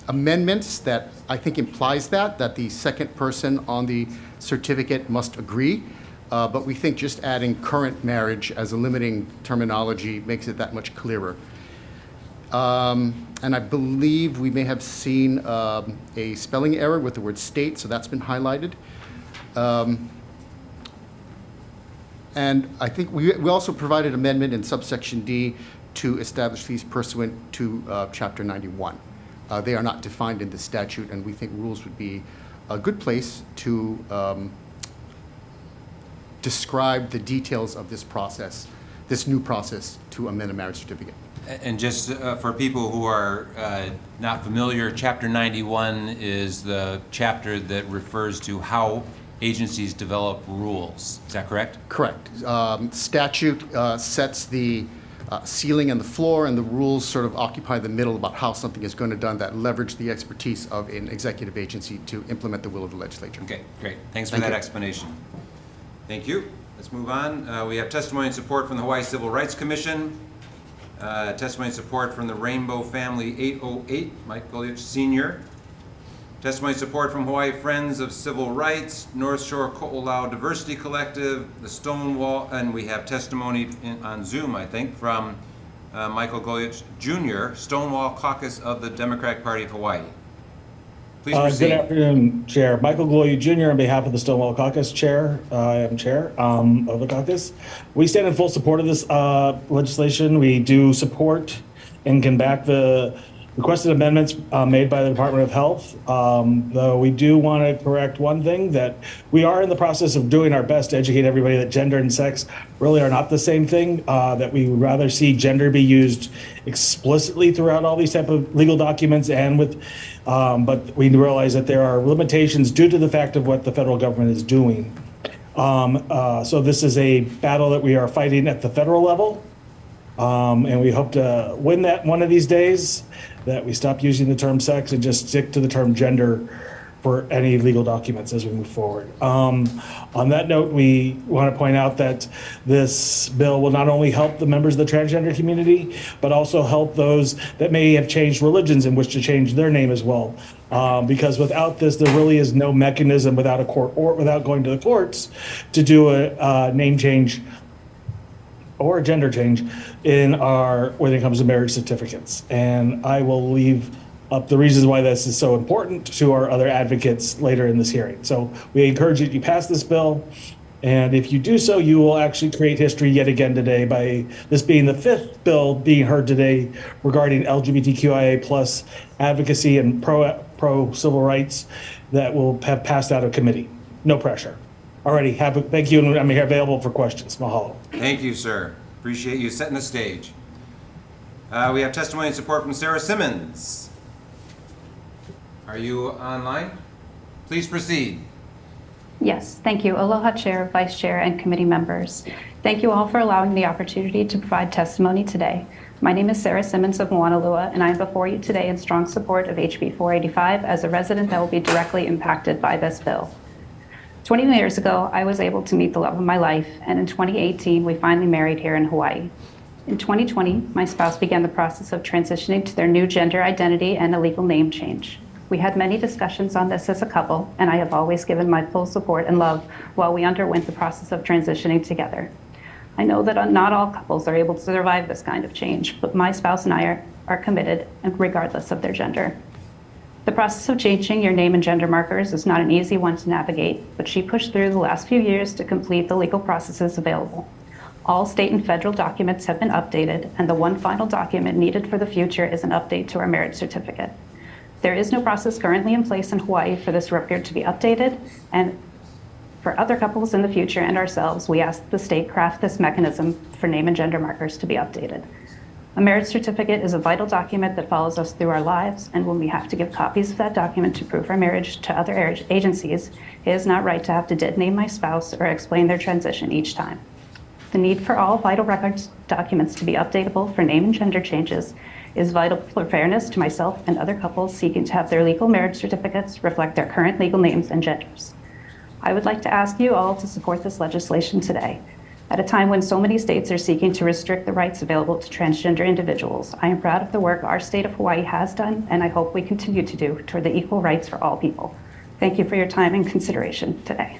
amendments that I think implies that the second person on the certificate must agree, but we think just adding current marriage as a limiting terminology makes it that much clearer. And I believe we may have seen a spelling error with the word state, so that's been highlighted. And I think we also provided amendment in subsection D to establish fees pursuant to Chapter 91. They are not defined in the statute, and we think rules would be a good place to describe the details of this process, this new process to amend a marriage certificate. And just for people who are not familiar, Chapter 91 is the chapter that refers to how agencies develop rules. Is that correct? Correct. Statute sets the ceiling and the floor, and the rules sort of occupy the middle about how something is going to be done that leverage the expertise of an executive agency to implement the will of the legislature. Okay, great. Thanks for that explanation. Thank you. Let's move on. We have testimony and support from the Hawaii Civil Rights Commission. Testimony and support from the Rainbow Family 808, Mike Goliach Sr. Testimony and support from Hawaii Friends of Civil Rights, North Shore Ko'olau Diversity Collective, the Stonewall, and we have testimony on Zoom, I think, from Michael Goliach Jr., Stonewall Caucus of the Democratic Party of Hawaii. Please proceed. Good afternoon, Chair. Michael Goliach Jr. on behalf of the Stonewall Caucus Chair. I am Chair of the caucus. We stand in full support of this legislation. We do support and can back the requested amendments made by the Department of Health, though we do want to correct one thing, that we are in the process of doing our best to educate everybody that gender and sex really are not the same thing, that we would rather see gender be used explicitly throughout all these type of legal documents, and with, but we realize that there are limitations due to the fact of what the federal government is doing. So this is a battle that we are fighting at the federal level, and we hope to win that one of these days, that we stop using the term sex and just stick to the term gender for any legal documents as we move forward. On that note, we want to point out that this bill will not only help the members of the transgender community, but also help those that may have changed religions and wish to change their name as well. Because without this, there really is no mechanism without a court or without going to the courts to do a name change or a gender change when it comes to marriage certificates. And I will leave up the reasons why this is so important to our other advocates later in this hearing. So we encourage you to pass this bill. And if you do so, you will actually create history yet again today by this being the 5th bill being heard today regarding LGBTQIA plus advocacy and pro civil rights that will have passed out of committee. No pressure. Alrighty, thank you, and I'm here available for questions. Mahalo. Thank you, sir. Appreciate you setting the stage. We have testimony and support from Sarah Simmons. Are you online? Please proceed. Yes, thank you. Aloha, Chair, Vice Chair, and committee members. Thank you all for allowing the opportunity to provide testimony today. My name is Sarah Simmons of Moanalua, and I am before you today in strong support of HB 485 as a resident that will be directly impacted by this bill. 20 years ago, I was able to meet the love of my life, and in 2018, we finally married here in Hawaii. In 2020, my spouse began the process of transitioning to their new gender identity and a legal name change. We had many discussions on this as a couple, and I have always given my full support and love while we underwent the process of transitioning together. I know that not all couples are able to survive this kind of change, but my spouse and I are committed, and regardless of their gender. The process of changing your name and gender markers is not an easy one to navigate, but she pushed through the last few years to complete the legal processes available. All state and federal documents have been updated, and the one final document needed for the future is an update to our marriage certificate. There is no process currently in place in Hawaii for this record to be updated, and for other couples in the future and ourselves, we ask the state craft this mechanism for name and gender markers to be updated. A marriage certificate is a vital document that follows us through our lives, and when we have to give copies of that document to prove our marriage to other agencies, it is not right to have to dead name my spouse or explain their transition each time. The need for all vital records documents to be updatable for name and gender changes is vital for fairness to myself and other couples seeking to have their legal marriage certificates reflect their current legal names and genders. I would like to ask you all to support this legislation today. At a time when so many states are seeking to restrict the rights available to transgender individuals, I am proud of the work our state of Hawaii has done, and I hope we continue to do toward the equal rights for all people. Thank you for your time and consideration today.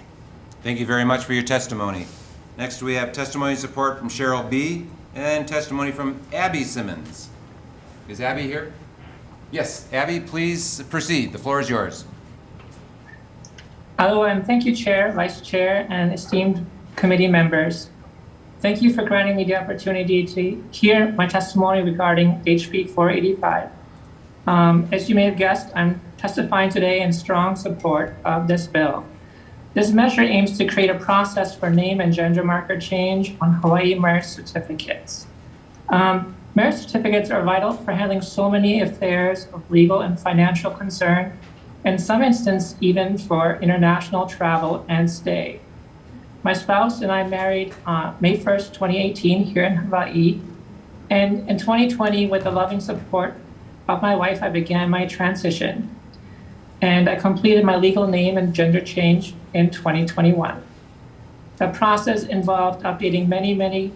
Thank you very much for your testimony. Next, we have testimony support from Cheryl B. and testimony from Abby Simmons. Is Abby here? Yes, Abby, please proceed. The floor is yours. Hello, and thank you, Chair, Vice Chair, and esteemed committee members. Thank you for granting me the opportunity to hear my testimony regarding HB 485. As you may have guessed, I'm testifying today in strong support of this bill. This measure aims to create a process for name and gender marker change on Hawaii marriage certificates. Marriage certificates are vital for handling so many affairs of legal and financial concern, in some instances even for international travel and stay. My spouse and I married May 1st, 2018 here in Hawaii, and in 2020, with the loving support of my wife, I began my transition, and I completed my legal name and gender change in 2021. The process involved updating many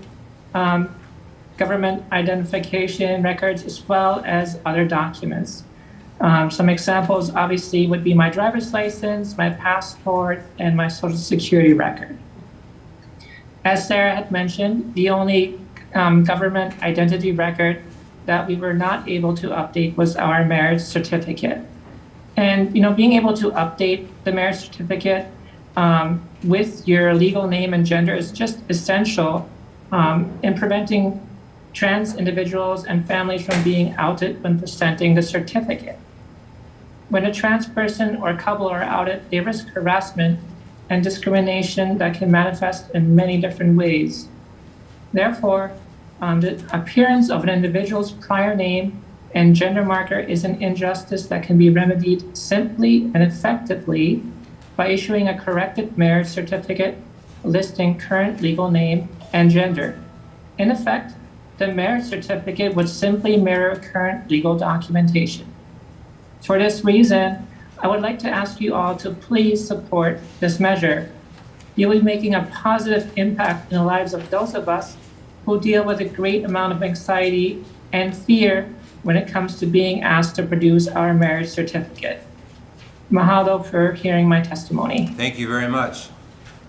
government identification records as well as other documents. Some examples obviously would be my driver's license, my passport, and my social security record. As Sarah had mentioned, the only government identity record that we were not able to update was our marriage certificate. And being able to update the marriage certificate with your legal name and gender is just essential in preventing trans individuals and families from being outed when presenting the certificate. When a trans person or couple are outed, they risk harassment and discrimination that can manifest in many different ways. Therefore, the appearance of an individual's prior name and gender marker is an injustice that can be remedied simply and effectively by issuing a corrected marriage certificate listing current legal name and gender. In effect, the marriage certificate would simply mirror current legal documentation. For this reason, I would like to ask you all to please support this measure. You'll be making a positive impact in the lives of those of us who deal with a great amount of anxiety and fear when it comes to being asked to produce our marriage certificate. Mahalo for hearing my testimony. Thank you very much.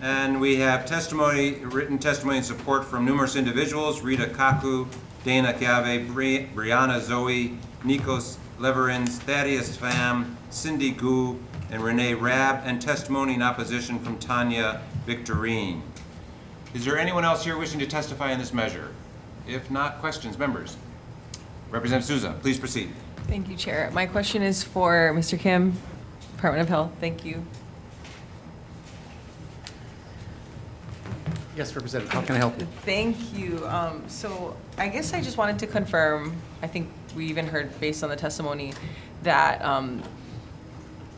And we have written testimony in support from numerous individuals: Rita Kaku, Dana Kiave, Brianna Zoe, Nikos Leverins, Thaddeus Pham, Cindy Gu, and Renee Rabb, and testimony in opposition from Tanya Victorine. Is there anyone else here wishing to testify in this measure? If not, questions, members? Representative Souza, please proceed. Thank you, Chair. My question is for Mr. Kim, Department of Health. Thank you. Yes, Representative, how can I help you? Thank you. So I guess I just wanted to confirm, I think we even heard based on the testimony that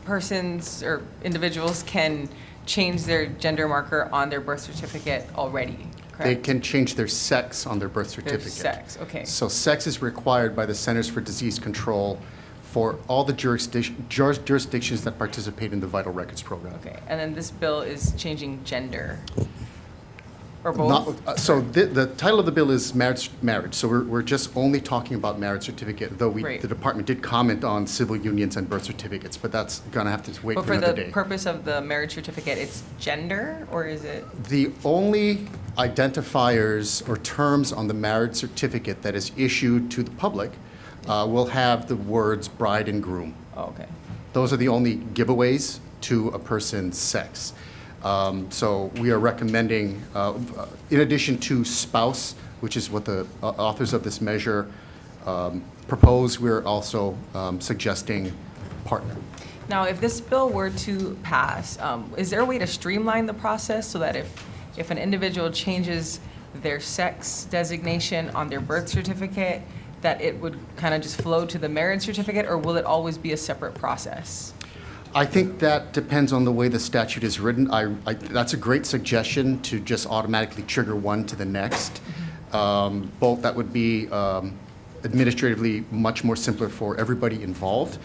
persons or individuals can change their gender marker on their birth certificate already, correct? They can change their sex on their birth certificate. Their sex, okay. So sex is required by the Centers for Disease Control for all the jurisdictions that participate in the Vital Records program. Okay, and then this bill is changing gender? Or both? So the title of the bill is marriage. So we're just only talking about marriage certificate, though the department did comment on civil unions and birth certificates, but that's gonna have to wait for another day. But for the purpose of the marriage certificate, it's gender, or is it? The only identifiers or terms on the marriage certificate that is issued to the public will have the words bride and groom. Oh, okay. Those are the only giveaways to a person's sex. So we are recommending, in addition to spouse, which is what the authors of this measure propose, we're also suggesting partner. Now, if this bill were to pass, is there a way to streamline the process so that if an individual changes their sex designation on their birth certificate, that it would kind of just flow to the marriage certificate, or will it always be a separate process? I think that depends on the way the statute is written. That's a great suggestion to just automatically trigger one to the next. Both that would be administratively much more simpler for everybody involved.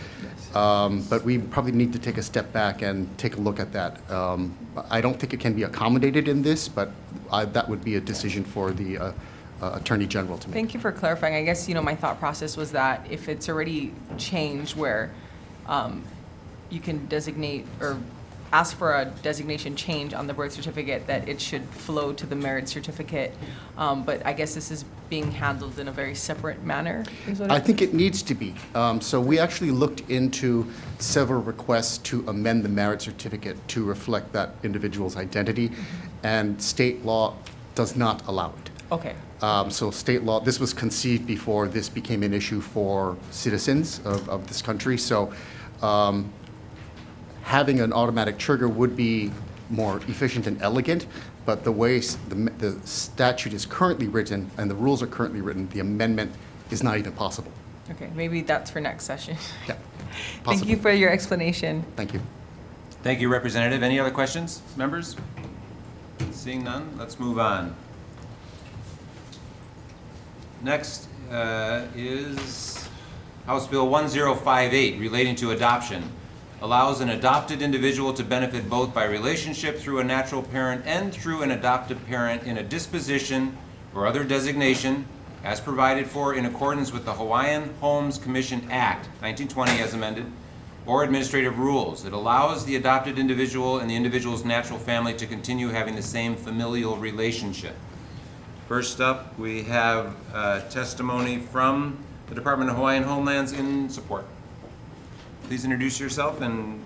But we probably need to take a step back and take a look at that. I don't think it can be accommodated in this, but that would be a decision for the Attorney General to make. Thank you for clarifying. I guess, my thought process was that if it's already changed where you can designate or ask for a designation change on the birth certificate, that it should flow to the marriage certificate. But I guess this is being handled in a very separate manner. I think it needs to be. So we actually looked into several requests to amend the marriage certificate to reflect that individual's identity, and state law does not allow it. Okay. So state law, this was conceived before this became an issue for citizens of this country. So having an automatic trigger would be more efficient and elegant, but the way the statute is currently written and the rules are currently written, the amendment is not even possible. Okay, maybe that's for next session. Yeah, Thank you for your explanation. Thank you. Thank you, Representative. Any other questions, members? Seeing none, let's move on. Next is House Bill 1058, relating to adoption. Allows an adopted individual to benefit both by relationship through a natural parent and through an adoptive parent in a disposition or other designation as provided for in accordance with the Hawaiian Homes Commission Act, 1920 as amended, or administrative rules. It allows the adopted individual and the individual's natural family to continue having the same familial relationship. First up, we have testimony from the Department of Hawaiian Homelands in support. Please introduce yourself and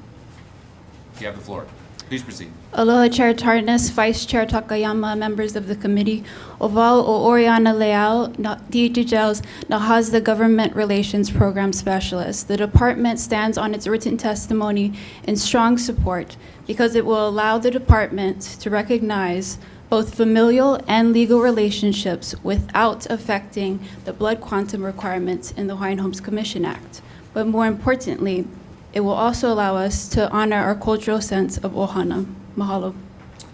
you have the floor. Please proceed. Aloha Chair Tarnas, Vice Chair Takayama, members of the committee. Oval o Oriana Leal, DHHL's Nahazda Government Relations Program Specialist. The department stands on its written testimony in strong support because it will allow the department to recognize both familial and legal relationships without affecting the blood quantum requirements in the Hawaiian Homes Commission Act. But more importantly, it will also allow us to honor our cultural sense of ohana. Mahalo.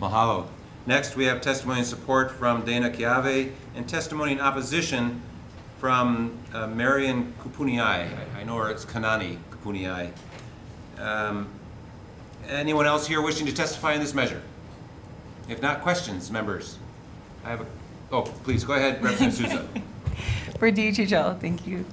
Mahalo. Next, we have testimony in support from Dana Kiave and testimony in opposition from Marian Kupuniai. I know her as Kanani Kupuniai. Anyone else here wishing to testify in this measure? If not, questions, members? Please, go ahead, Representative Souza. For DHHL, thank you.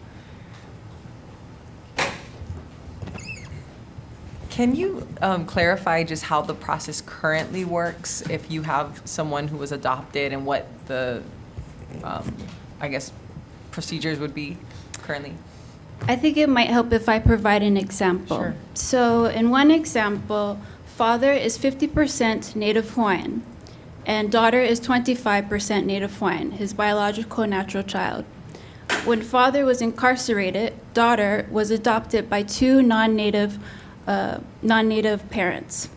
Can you clarify just how the process currently works if you have someone who was adopted and what the, procedures would be currently? I think it might help if I provide an example. Sure. So in one example, father is 50% Native Hawaiian and daughter is 25% Native Hawaiian, his biological natural child. When father was incarcerated, daughter was adopted by two non-native parents.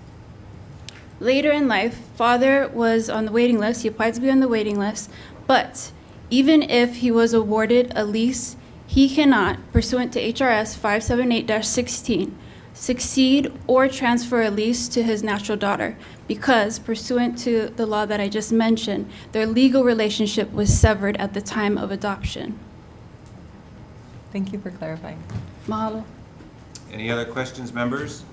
Later in life, father was on the waiting list. He applied to be on the waiting list, but even if he was awarded a lease, he cannot, pursuant to HRS 578-16, succeed or transfer a lease to his natural daughter because, pursuant to the law that I just mentioned, their legal relationship was severed at the time of adoption. Thank you for clarifying. Mahalo. Any other questions, members?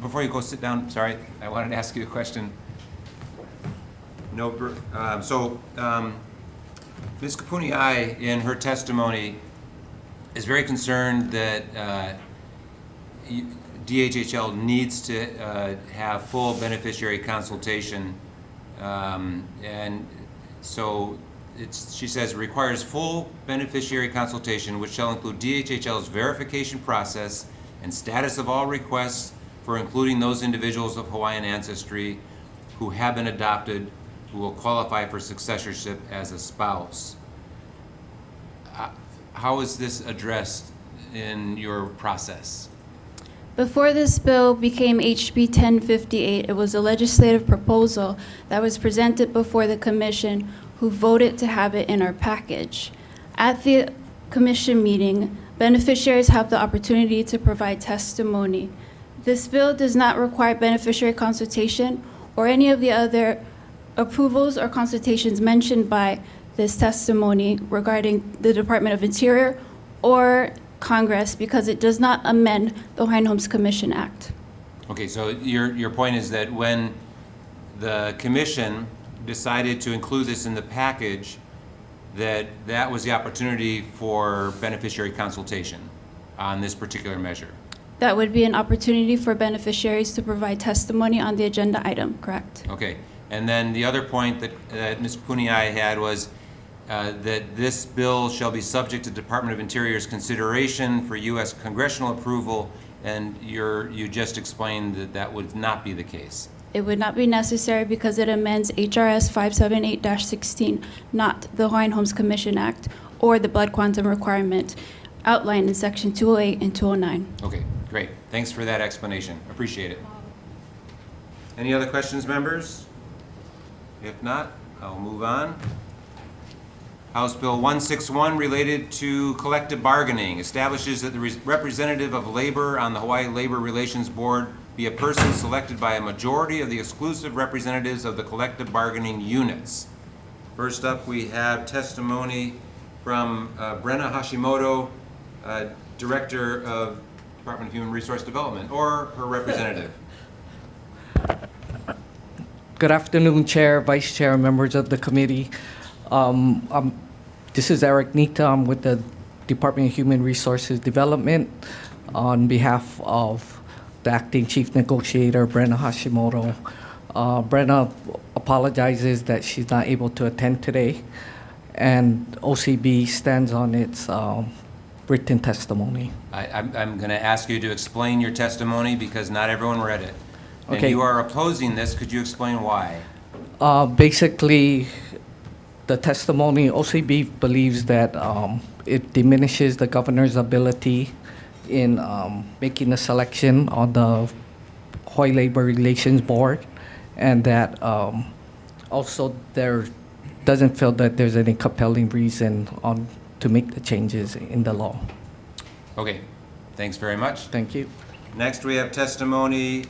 Before you go sit down, sorry, I wanted to ask you a question. No, Ms. Kupuniai, in her testimony, is very concerned that DHHL needs to have full beneficiary consultation, and so she says it requires full beneficiary consultation, which shall include DHHL's verification process and status of all requests for including those individuals of Hawaiian ancestry who have been adopted who will qualify for successorship as a spouse. How is this addressed in your process? Before this bill became HB 1058, it was a legislative proposal that was presented before the commission, who voted to have it in our package. At the commission meeting, beneficiaries have the opportunity to provide testimony. This bill does not require beneficiary consultation or any of the other approvals or consultations mentioned by this testimony regarding the Department of Interior or Congress, because it does not amend the Hawaiian Homes Commission Act. Okay, so your point is that when the commission decided to include this in the package, that was the opportunity for beneficiary consultation on this particular measure? That would be an opportunity for beneficiaries to provide testimony on the agenda item, correct? Okay, and then the other point that Ms. Puniai had was that this bill shall be subject to Department of Interior's consideration for U.S. congressional approval, and you just explained that that would not be the case. It would not be necessary because it amends HRS 578-16, not the Hawaiian Homes Commission Act or the blood quantum requirement outlined in Section 208 and 209. Okay, great. Thanks for that explanation. Appreciate it. Any other questions, members? If not, I'll move on. House Bill 161, related to collective bargaining, establishes that the representative of labor on the Hawaii Labor Relations Board be a person selected by a majority of the exclusive representatives of the collective bargaining units. First up, we have testimony from Brenna Hashimoto, Director of Department of Human Resource Development, or her representative. Good afternoon, Chair, Vice Chair, members of the committee. This is Eric Nita. I'm with the Department of Human Resources Development on behalf of the Acting Chief Negotiator, Brenna Hashimoto. Brenna apologizes that she's not able to attend today, and OCB stands on its written testimony. I'm going to ask you to explain your testimony because not everyone read it. And Okay. you are opposing this. Could you explain why? Basically, the testimony, OCB believes that it diminishes the governor's ability in making a selection on the Hawaii Labor Relations Board, and that also there doesn't feel that there's any compelling reason to make the changes in the law. Okay, thanks very much. Thank you. Next, we have testimony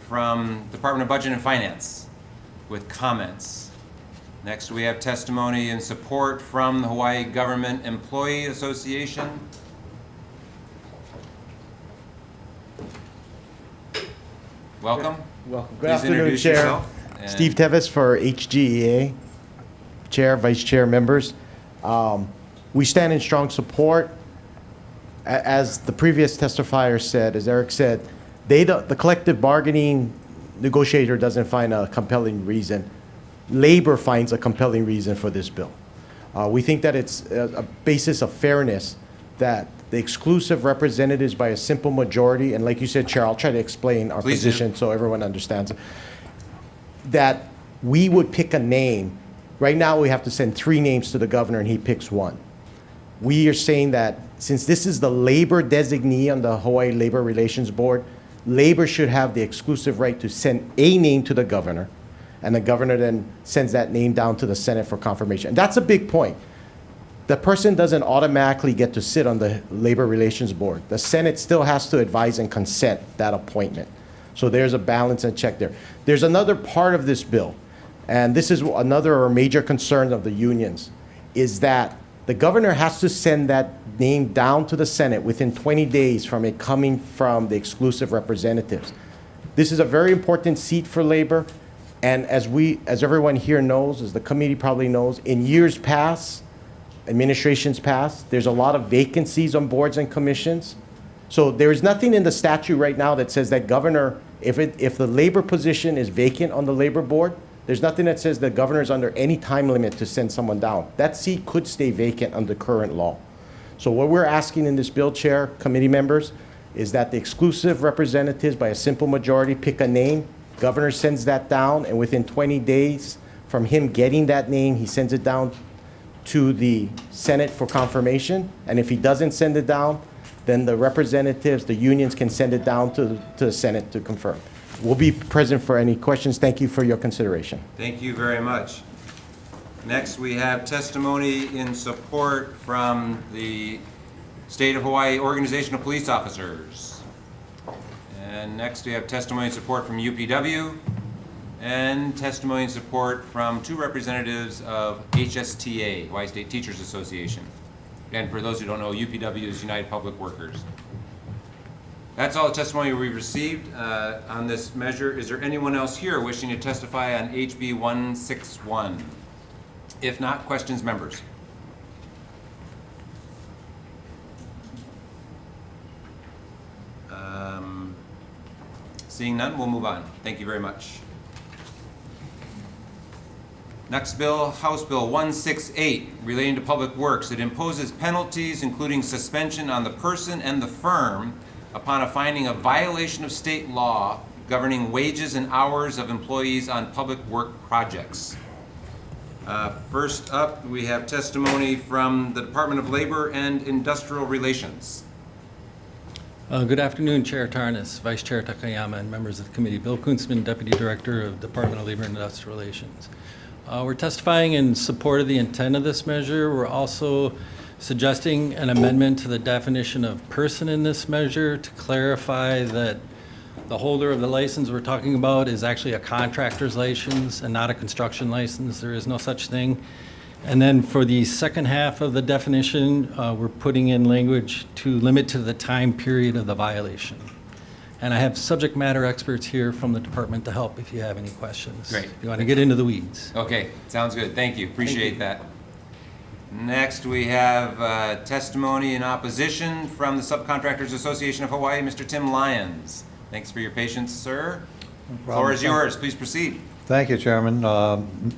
from Department of Budget and Finance with comments. Next, we have testimony in support from the Hawaii Government Employee Association. Welcome. Welcome. Good Please afternoon, introduce Chair. yourself and- Steve Tevis for HGEA. Chair, Vice Chair, members. We stand in strong support. As the previous testifier said, as Eric said, the collective bargaining negotiator doesn't find a compelling reason. Labor finds a compelling reason for this bill. We think that it's a basis of fairness that the exclusive representatives by a simple majority, and like you said, Chair, I'll try to explain our Please do. position so everyone understands, that we would pick a name. Right now, we have to send 3 names to the governor, and he picks 1. We are saying that since this is the labor designee on the Hawaii Labor Relations Board, labor should have the exclusive right to send a name to the governor, and the governor then sends that name down to the Senate for confirmation. And that's a big point. The person doesn't automatically get to sit on the Labor Relations Board. The Senate still has to advise and consent that appointment. So there's a balance and check there. There's another part of this bill, and this is another major concern of the unions, is that the governor has to send that name down to the Senate within 20 days from it coming from the exclusive representatives. This is a very important seat for labor, and as everyone here knows, as the committee probably knows, in years past, administrations past, there's a lot of vacancies on boards and commissions. So there is nothing in the statute right now that says that governor, if the labor position is vacant on the labor board, there's nothing that says the governor is under any time limit to send someone down. That seat could stay vacant under current law. So what we're asking in this bill, Chair, committee members, is that the exclusive representatives by a simple majority pick a name, Governor sends that down, and within 20 days from him getting that name, he sends it down to the Senate for confirmation. And if he doesn't send it down, then the representatives, the unions can send it down to the Senate to confirm. We'll be present for any questions. Thank you for your consideration. Thank you very much. Next, we have testimony in support from the State of Hawaii Organization of Police Officers. And next, we have testimony in support from UPW and testimony in support from two representatives of HSTA, Hawaii State Teachers Association. And for those who don't know, UPW is United Public Workers. That's all the testimony we've received on this measure. Is there anyone else here wishing to testify on HB 161? If not, questions, members? Seeing none, we'll move on. Thank you very much. Next bill, House Bill 168, relating to public works. It imposes penalties, including suspension on the person and the firm upon a finding of violation of state law governing wages and hours of employees on public work projects. First up, we have testimony from the Department of Labor and Industrial Relations. Good afternoon, Chair Tarnas, Vice Chair Takayama, and members of the committee. Bill Kunzman, Deputy Director of Department of Labor and Industrial Relations. We're testifying in support of the intent of this measure. We're also suggesting an amendment to the definition of person in this measure to clarify that the holder of the license we're talking about is actually a contractor's license and not a construction license. There is no such thing. And then for the second half of the definition, we're putting in language to limit to the time period of the violation. And I have subject matter experts here from the department to help if you have any questions. Great. If you want to get into the weeds. Okay, sounds good. Thank you. Appreciate that. Next, we have testimony in opposition from the Subcontractors Association of Hawaii, Mr. Tim Lyons. Thanks for your patience, sir. Floor is yours. Please proceed. Thank you, Chairman.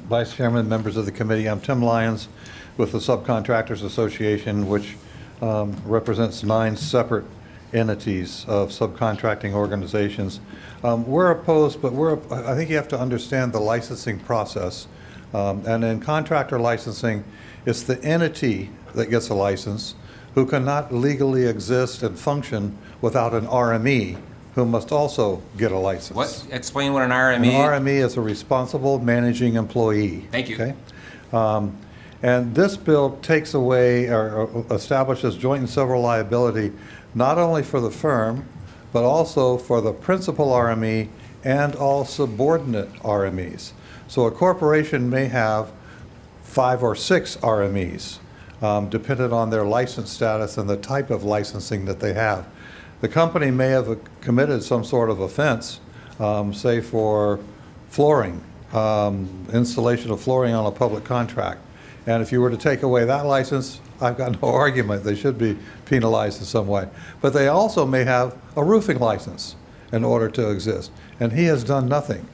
Vice Chairman, members of the committee, I'm Tim Lyons with the Subcontractors Association, which represents 9 separate entities of subcontracting organizations. We're opposed, but I think you have to understand the licensing process. And in contractor licensing, it's the entity that gets a license who cannot legally exist and function without an RME, who must also get a license. What? Explain what an RME is. An RME is a responsible managing employee. Thank you. Okay? And this bill takes away or establishes joint and several liability not only for the firm, but also for the principal RME and all subordinate RMEs. So a corporation may have 5 or 6 RMEs, depending on their license status and the type of licensing that they have. The company may have committed some sort of offense, say for flooring, installation of flooring on a public contract. And if you were to take away that license, I've got no argument. They should be penalized in some way. But they also may have a roofing license in order to exist. And he has done nothing.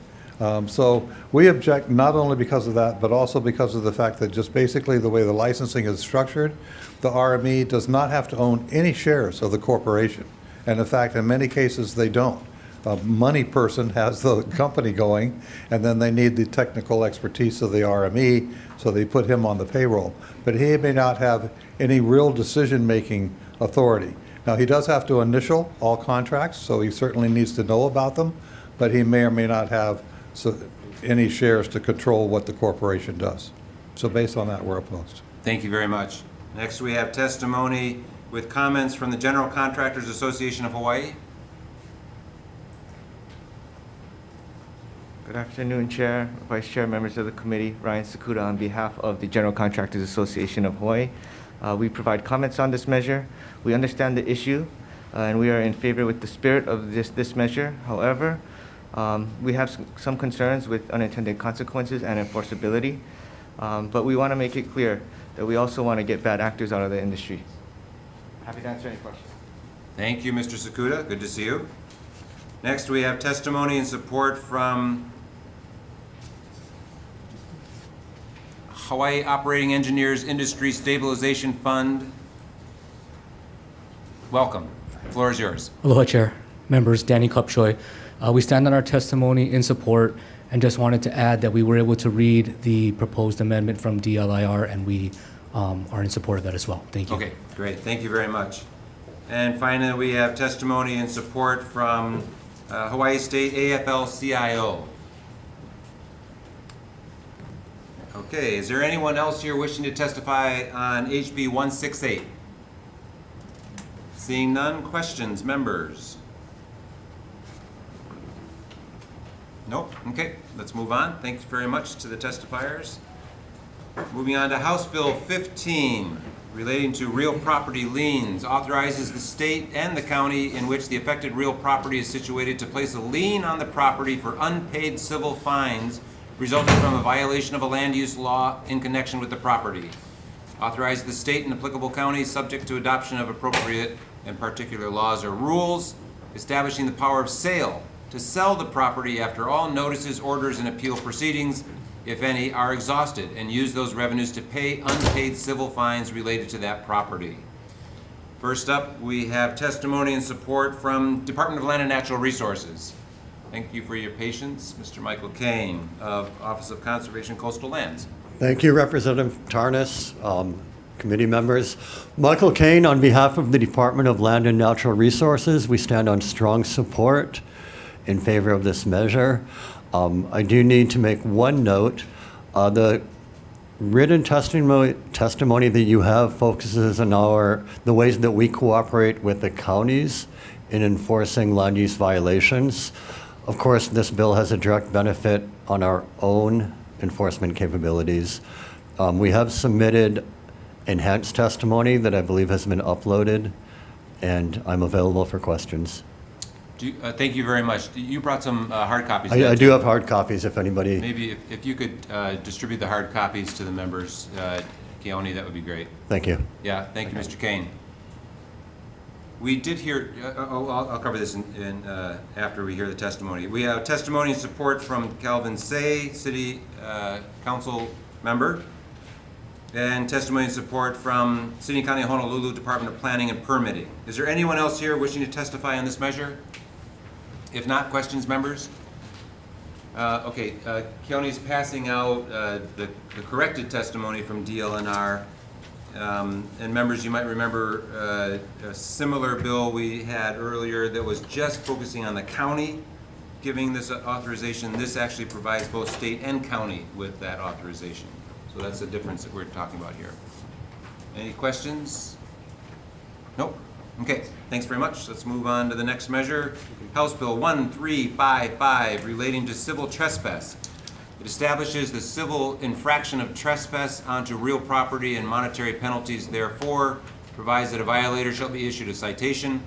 So we object not only because of that, but also because of the fact that just basically the way the licensing is structured, the RME does not have to own any shares of the corporation. And in fact, in many cases, they don't. A money person has the company going, and then they need the technical expertise of the RME, so they put him on the payroll. But he may not have any real decision-making authority. Now, he does have to initial all contracts, so he certainly needs to know about them, but he may or may not have any shares to control what the corporation does. So based on that, we're opposed. Thank you very much. Next, we have testimony with comments from the General Contractors Association of Hawaii. Good afternoon, Chair, Vice Chair, members of the committee. Ryan Sakuda on behalf of the General Contractors Association of Hawaii. We provide comments on this measure. We understand the issue, and we are in favor with the spirit of this measure. However, we have some concerns with unintended consequences and enforceability, but we want to make it clear that we also want to get bad actors out of the industry. Happy to answer any questions. Thank you, Mr. Sakuda. Good to see you. Next, we have testimony in support from Hawaii Operating Engineers Industry Stabilization Fund. Welcome. The floor is yours. Aloha, Chair. Members, Danny Kopchoy, We stand on our testimony in support and just wanted to add that we were able to read the proposed amendment from DLIR, and we are in support of that as well. Thank you. Okay, great. Thank you very much. And finally, we have testimony and support from Hawaii State AFL-CIO. Okay, is there anyone else here wishing to testify on HB 168? Seeing none, questions, members? Nope, okay, let's move on. Thanks very much to the testifiers. Moving on to House Bill 15, relating to real property liens, authorizes the state and the county in which the affected real property is situated to place a lien on the property for unpaid civil fines resulting from a violation of a land use law in connection with the property. Authorizes the state and applicable counties, subject to adoption of appropriate and particular laws or rules, establishing the power of sale to sell the property after all notices, orders, and appeal proceedings, if any, are exhausted, and use those revenues to pay unpaid civil fines related to that property. First up, we have testimony and support from Department of Land and Natural Resources. Thank you for your patience. Mr. Michael Kane of Office of Conservation Coastal Lands. Thank you, Representative Tarnas, committee members. Michael Kane, on behalf of the Department of Land and Natural Resources, we stand on strong support in favor of this measure. I do need to make one note. The written testimony that you have focuses on the ways that we cooperate with the counties in enforcing land use violations. Of course, this bill has a direct benefit on our own enforcement capabilities. We have submitted enhanced testimony that I believe has been uploaded, and I'm available for questions. Thank you very much. You brought some hard copies. I do have hard copies if anybody... Maybe if you could distribute the hard copies to the members, Keone, that would be great. Thank you. Yeah, thank you, Mr. Kane. We did hear, I'll cover this after we hear the testimony. We have testimony and support from Calvin Say, City Council member, and testimony and support from City and County of Honolulu Department of Planning and Permitting. Is there anyone else here wishing to testify on this measure? If not, questions, members? Okay, Keone's passing out the corrected testimony from DLNR. And members, you might remember a similar bill we had earlier that was just focusing on the county giving this authorization. This actually provides both state and county with that authorization. So that's the difference that we're talking about here. Any questions? Nope. Okay, thanks very much. Let's move on to the next measure. House Bill 1355 relating to civil trespass. It establishes the civil infraction of trespass onto real property and monetary penalties, therefore, provides that a violator shall be issued a citation,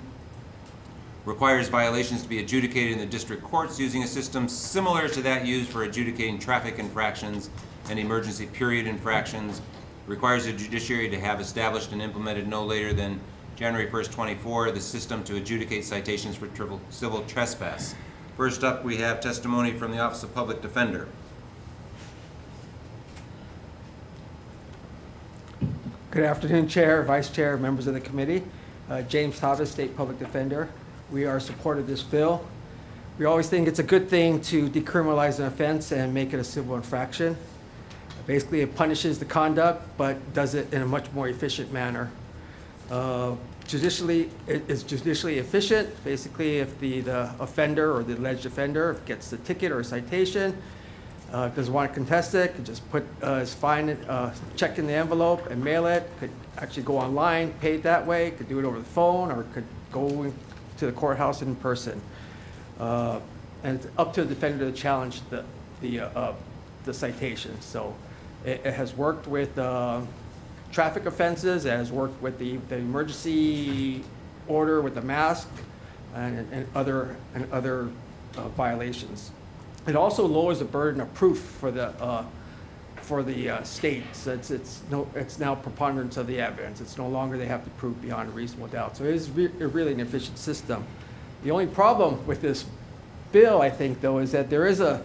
requires violations to be adjudicated in the district courts using a system similar to that used for adjudicating traffic infractions and emergency period infractions, requires the judiciary to have established and implemented no later than January 1st, 24, the system to adjudicate citations for civil trespass. First up, we have testimony from the Office of Public Defender. Good afternoon, Chair, Vice Chair, members of the committee. James Tavis, State Public Defender. We are supportive of this bill. We always think it's a good thing to decriminalize an offense and make it a civil infraction. Basically, it punishes the conduct, but does it in a much more efficient manner. Judicially, it is judicially efficient. Basically, if the offender or the alleged offender gets the ticket or a citation, doesn't want to contest it, could just put his fine, check in the envelope and mail it. Could actually go online, pay it that way. Could do it over the phone, or could go to the courthouse in person. And it's up to the defender to challenge the citation. So it has worked with traffic offenses, it has worked with the emergency order with the mask and other violations. It also lowers the burden of proof for the state. So it's now preponderance of the evidence. It's no longer they have to prove beyond a reasonable doubt. So it is really an efficient system. The only problem with this bill, I think, though, is that there is a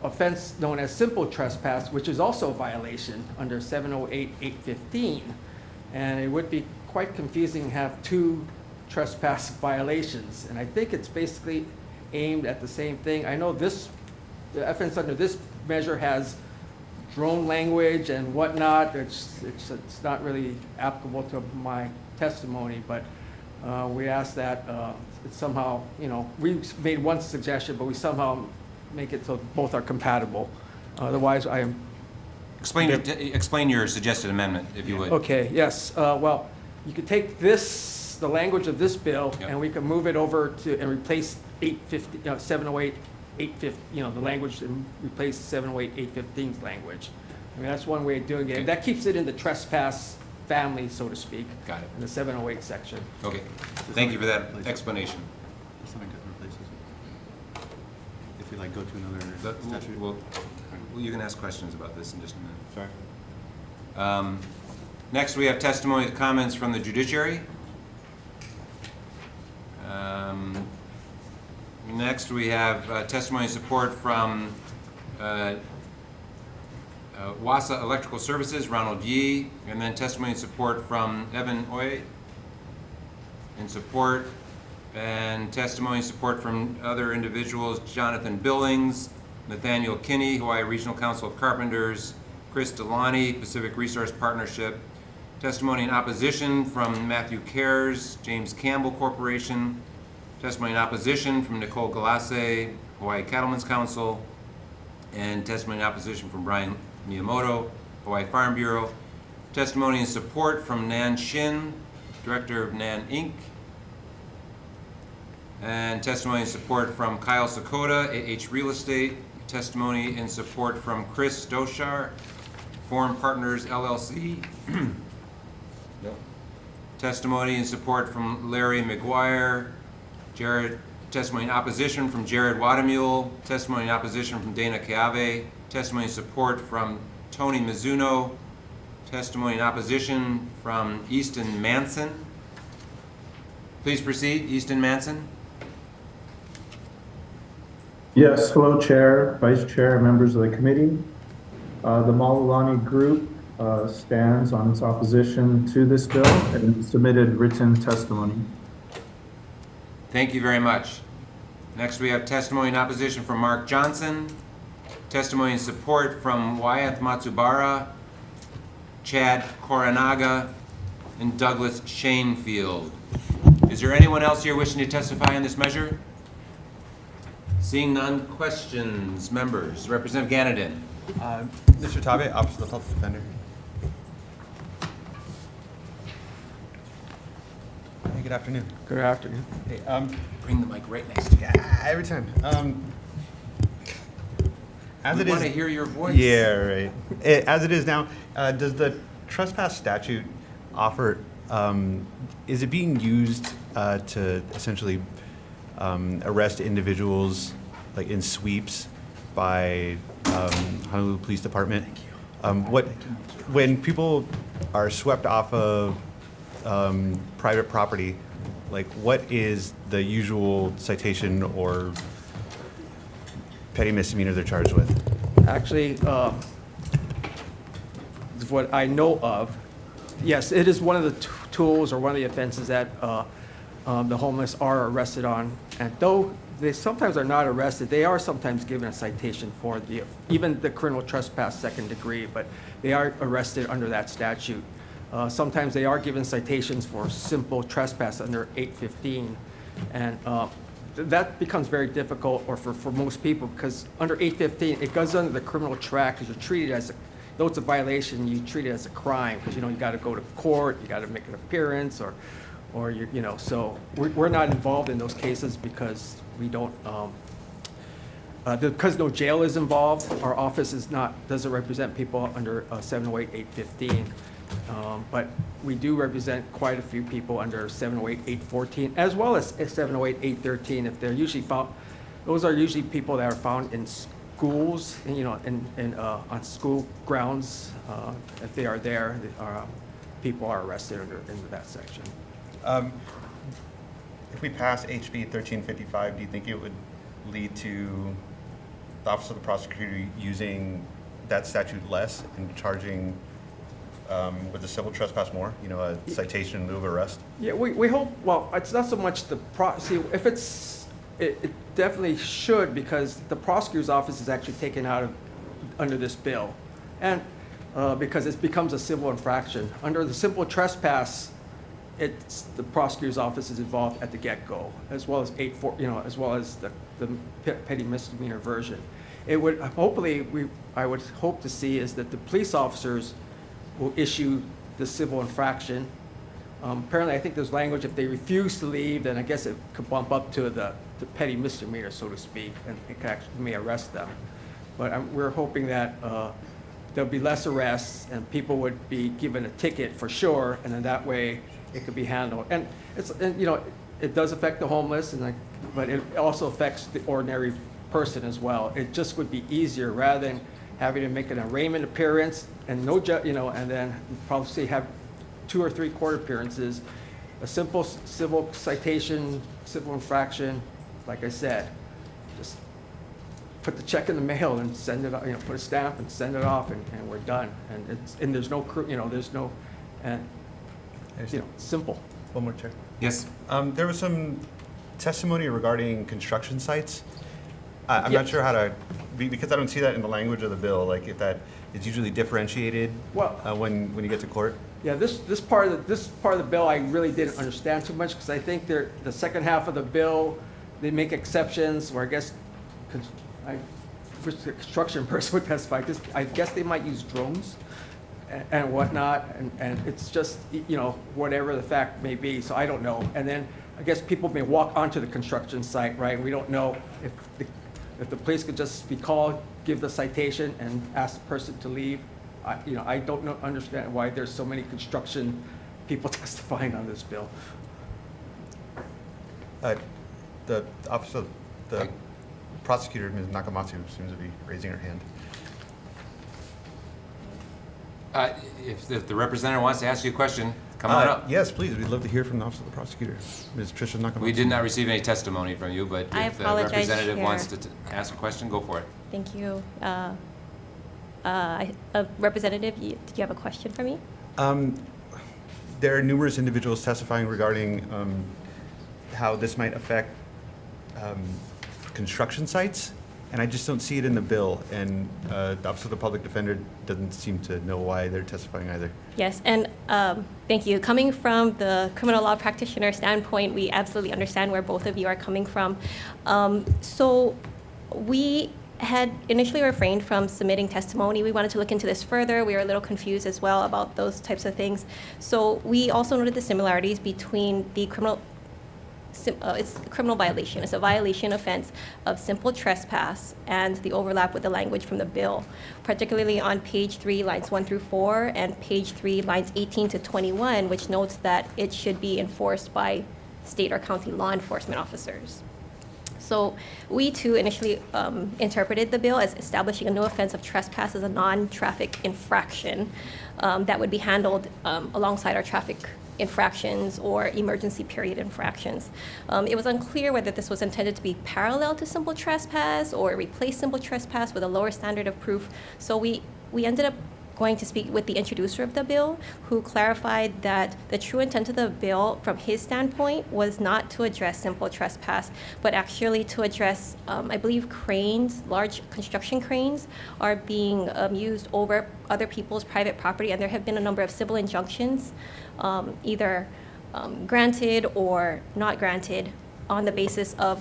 offense known as simple trespass, which is also a violation under 708-815. And it would be quite confusing to have two trespass violations. And I think it's basically aimed at the same thing. I know the offense under this measure has drone language and whatnot. It's not really applicable to my testimony, but we ask that it's somehow, we made one suggestion, but we somehow make it so both are compatible. Otherwise, I am. Explain your suggested amendment, if you would. Okay, yes. Well, you could take the language of this bill, and we can move it over and replace 708, 850, the language, and replace 708, 815's language. I mean, that's one way of doing it. Okay. That keeps it in the trespass family, so to speak. Got it. In the 708 section. Okay. Thank you for that explanation. If we go to another statute. Well, you can ask questions about this in just a minute. Sorry. Next, we have testimony and comments from the judiciary. Next, we have testimony and support from WASA Electrical Services, Ronald Yee, and then testimony and support from Evan Oye in support, and testimony and support from other individuals, Jonathan Billings, Nathaniel Kinney, Hawaii Regional Council of Carpenters, Chris Delani, Pacific Resource Partnership, testimony in opposition from Matthew Cares, James Campbell Corporation, testimony in opposition from Nicole Galassi, Hawaii Cattlemen's Council, and testimony in opposition from Brian Miyamoto, Hawaii Farm Bureau, testimony in support from Nan Shin, Director of Nan Inc., and testimony in support from Kyle Sakota, AH Real Estate, testimony in support from Chris Doshar, Forum Partners LLC, testimony in support from Larry McGuire, testimony in opposition from Jared Wadamule, testimony in opposition from Dana Keave, testimony in support from Tony Mizuno, testimony in opposition from Easton Manson. Please proceed, Easton Manson. Yes, hello, Chair, Vice Chair, and members of the committee. The Maulani Group stands on its opposition to this bill and submitted written testimony. Thank you very much. Next, we have testimony in opposition from Mark Johnson, testimony in support from Wyeth Matsubara, Chad Koranaga, and Douglas Shanefield. Is there anyone else here wishing to testify on this measure? Seeing none, questions, members. Representative Ganadin. Mr. Tabe, Office of the Public Defender. Hey, good afternoon. Good afternoon. Hey, bring the mic right next to you. Yeah, every time. As we it want is, to hear your voice. Yeah, right. As it is now, does the trespass statute offer? Is it being used to essentially arrest individuals like in sweeps by Honolulu Police Department? When people are swept off of private property, like what is the usual citation or petty misdemeanor they're charged with? Actually, what I know of, yes, it is one of the tools or one of the offenses that the homeless are arrested on. And though they sometimes are not arrested, they are sometimes given a citation for even the criminal trespass second degree, but they are arrested under that statute. Sometimes they are given citations for simple trespass under 815. And that becomes very difficult or for most people, because under 815, it goes under the criminal track because you're treated as though it's a violation, you treat it as a crime because you got to go to court, you got to make an appearance, or so we're not involved in those cases because we don't, because no jail is involved. Our office doesn't represent people under 708, 815, but we do represent quite a few people under 708, 814, as well as 708, 813. If they're usually found, those are usually people that are found in schools, on school grounds. If they are there, people are arrested under that section. If we pass HB 1355, do you think it would lead to the Office of the Prosecutor using that statute less and charging with the civil trespass more, you know, a citation in lieu of arrest? Yeah, we hope, well, it's not so much see, if it definitely should, because the prosecutor's office is actually taken out of, under this bill. And because it becomes a civil infraction. Under the simple trespass, it's, the prosecutor's office is involved at the get-go, as well as as well as the petty misdemeanor version. It would, hopefully, I would hope to see is that the police officers will issue the civil infraction. Apparently, I think there's language, if they refuse to leave, then I guess it could bump up to the petty misdemeanor, so to speak, and it could actually may arrest them. But we're hoping that there'll be less arrests and people would be given a ticket for sure, and then that way it could be handled. And it's, you know, it does affect the homeless, but it also affects the ordinary person as well. It just would be easier rather than having to make an arraignment appearance and no you know, and then probably have 2 or 3 court appearances. A simple civil citation, civil infraction, like I said, just put the check in the mail and send it, you know, put a stamp and send it off, and we're done. And there's no, you know, there's no, and you know, simple. One more, Chair. Yes. There was some testimony regarding construction sites. I'm not sure how to, because I don't see that in the language of the bill, like if that is usually differentiated when you get to court. Yeah, this part of the bill I really didn't understand too much, because I think the second half of the bill, they make exceptions, or I guess I wish the construction person would testify. I guess they might use drones and whatnot, and it's just, you know, whatever the fact may be, so I don't know. And then I guess people may walk onto the construction site, right? We don't know if the police could just be called, give the citation, and ask the person to leave. You know, I don't understand why there's so many construction people testifying on this bill. The officer, the prosecutor, Ms. Nakamatsu, seems to be raising her hand. If the representative wants to ask you a question, come on up. Yes, please. We'd love to hear from the Office of the Prosecutor, Ms. Trisha Nakamatsu. We did not receive any testimony from you, but I if the apologize, representative Chair. wants to ask a question, go for it. Thank you. Representative, did you have a question for me? There are numerous individuals testifying regarding how this might affect construction sites, and I just don't see it in the bill. And the Office of the Public Defender doesn't seem to know why they're testifying either. Yes, and thank you. Coming from the criminal law practitioner standpoint, we absolutely understand where both of you are coming from. So we had initially refrained from submitting testimony. We wanted to look into this further. We were a little confused as well about those types of things. So we also noted the similarities between the it's a criminal violation. It's a violation offense of simple trespass and the overlap with the language from the bill, particularly on page 3, lines 1 through 4, and page 3, lines 18 to 21, which notes that it should be enforced by state or county law enforcement officers. So we too initially interpreted the bill as establishing a new offense of trespass as a non-traffic infraction that would be handled alongside our traffic infractions or emergency period infractions. It was unclear whether this was intended to be parallel to simple trespass or replace simple trespass with a lower standard of proof. So we ended up going to speak with the introducer of the bill, who clarified that the true intent of the bill from his standpoint was not to address simple trespass, but actually to address, I believe, cranes, large construction cranes are being used over other people's private property, and there have been a number of civil injunctions, either granted or not granted on the basis of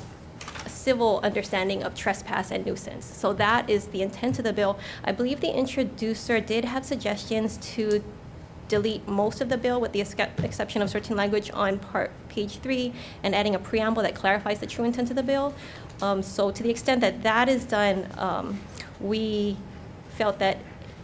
a civil understanding of trespass and nuisance. So that is the intent of the bill. I believe the introducer did have suggestions to delete most of the bill with the exception of certain language on page 3 and adding a preamble that clarifies the true intent of the bill. So to the extent that that is done, we felt that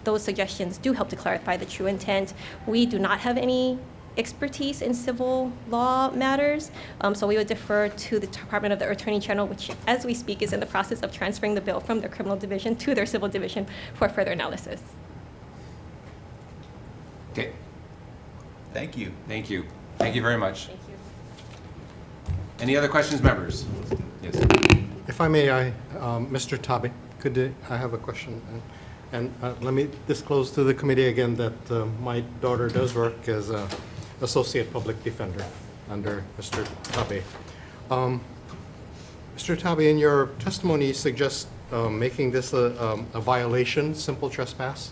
those suggestions do help to clarify the true intent. We do not have any expertise in civil law matters, so we would defer to the Department of the Attorney General, which as we speak is in the process of transferring the bill from their criminal division to their civil division for further analysis. Okay. Thank you. Thank you. Thank you very much. Thank you. Any other questions, members? Yes. If I may, Mr. Tabe, I have a question. And let me disclose to the committee again that my daughter does work as an associate public defender under Mr. Tabe. Mr. Tabe, in your testimony, you suggest making this a violation, simple trespass.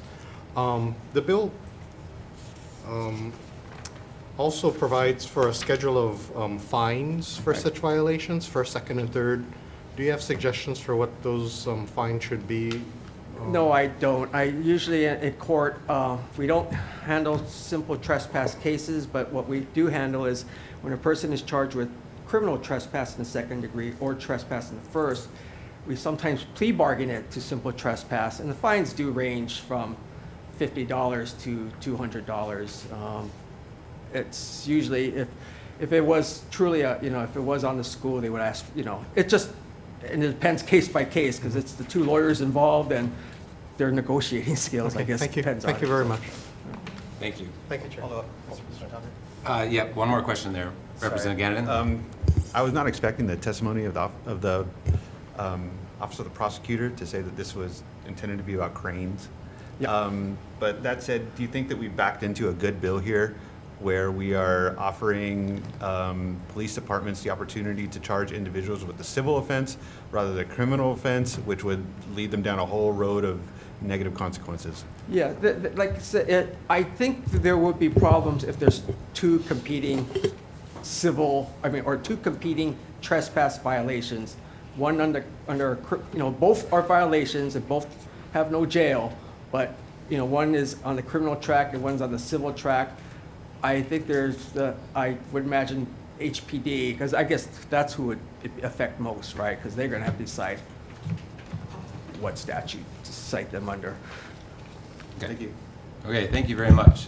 The bill also provides for a schedule of fines for such violations, first, second, and third. Do you have suggestions for what those fines should be? No, I don't. I usually in court, we don't handle simple trespass cases, but what we do handle is when a person is charged with criminal trespass in the second degree or trespass in the first, we sometimes plea bargain it to simple trespass, and the fines do range from $50 to $200. It's usually, if it was truly if it was on the school, they would ask, and it depends case by case, because it's the two lawyers involved and their negotiating skills, Okay, I guess. thank you. Depends Thank on you it. very much. Thank you. Thank you, Chair. Yeah, one more question there. Representative Gannon? I was not expecting the testimony of the Office of the Prosecutor to say that this was intended to be about cranes. But that said, do you think that we backed into a good bill here where we are offering police departments the opportunity to charge individuals with a civil offense rather than a criminal offense, which would lead them down a whole road of negative consequences? Yeah, like I said, I think there would be problems if there's two competing or two competing trespass violations. One under both are violations and both have no jail, but one is on the criminal track and one's on the civil track. I think I would imagine HPD, because I guess that's who would affect most, right? Because they're going to have to decide what statute to cite them under. Okay. Thank you. Okay, thank you very much.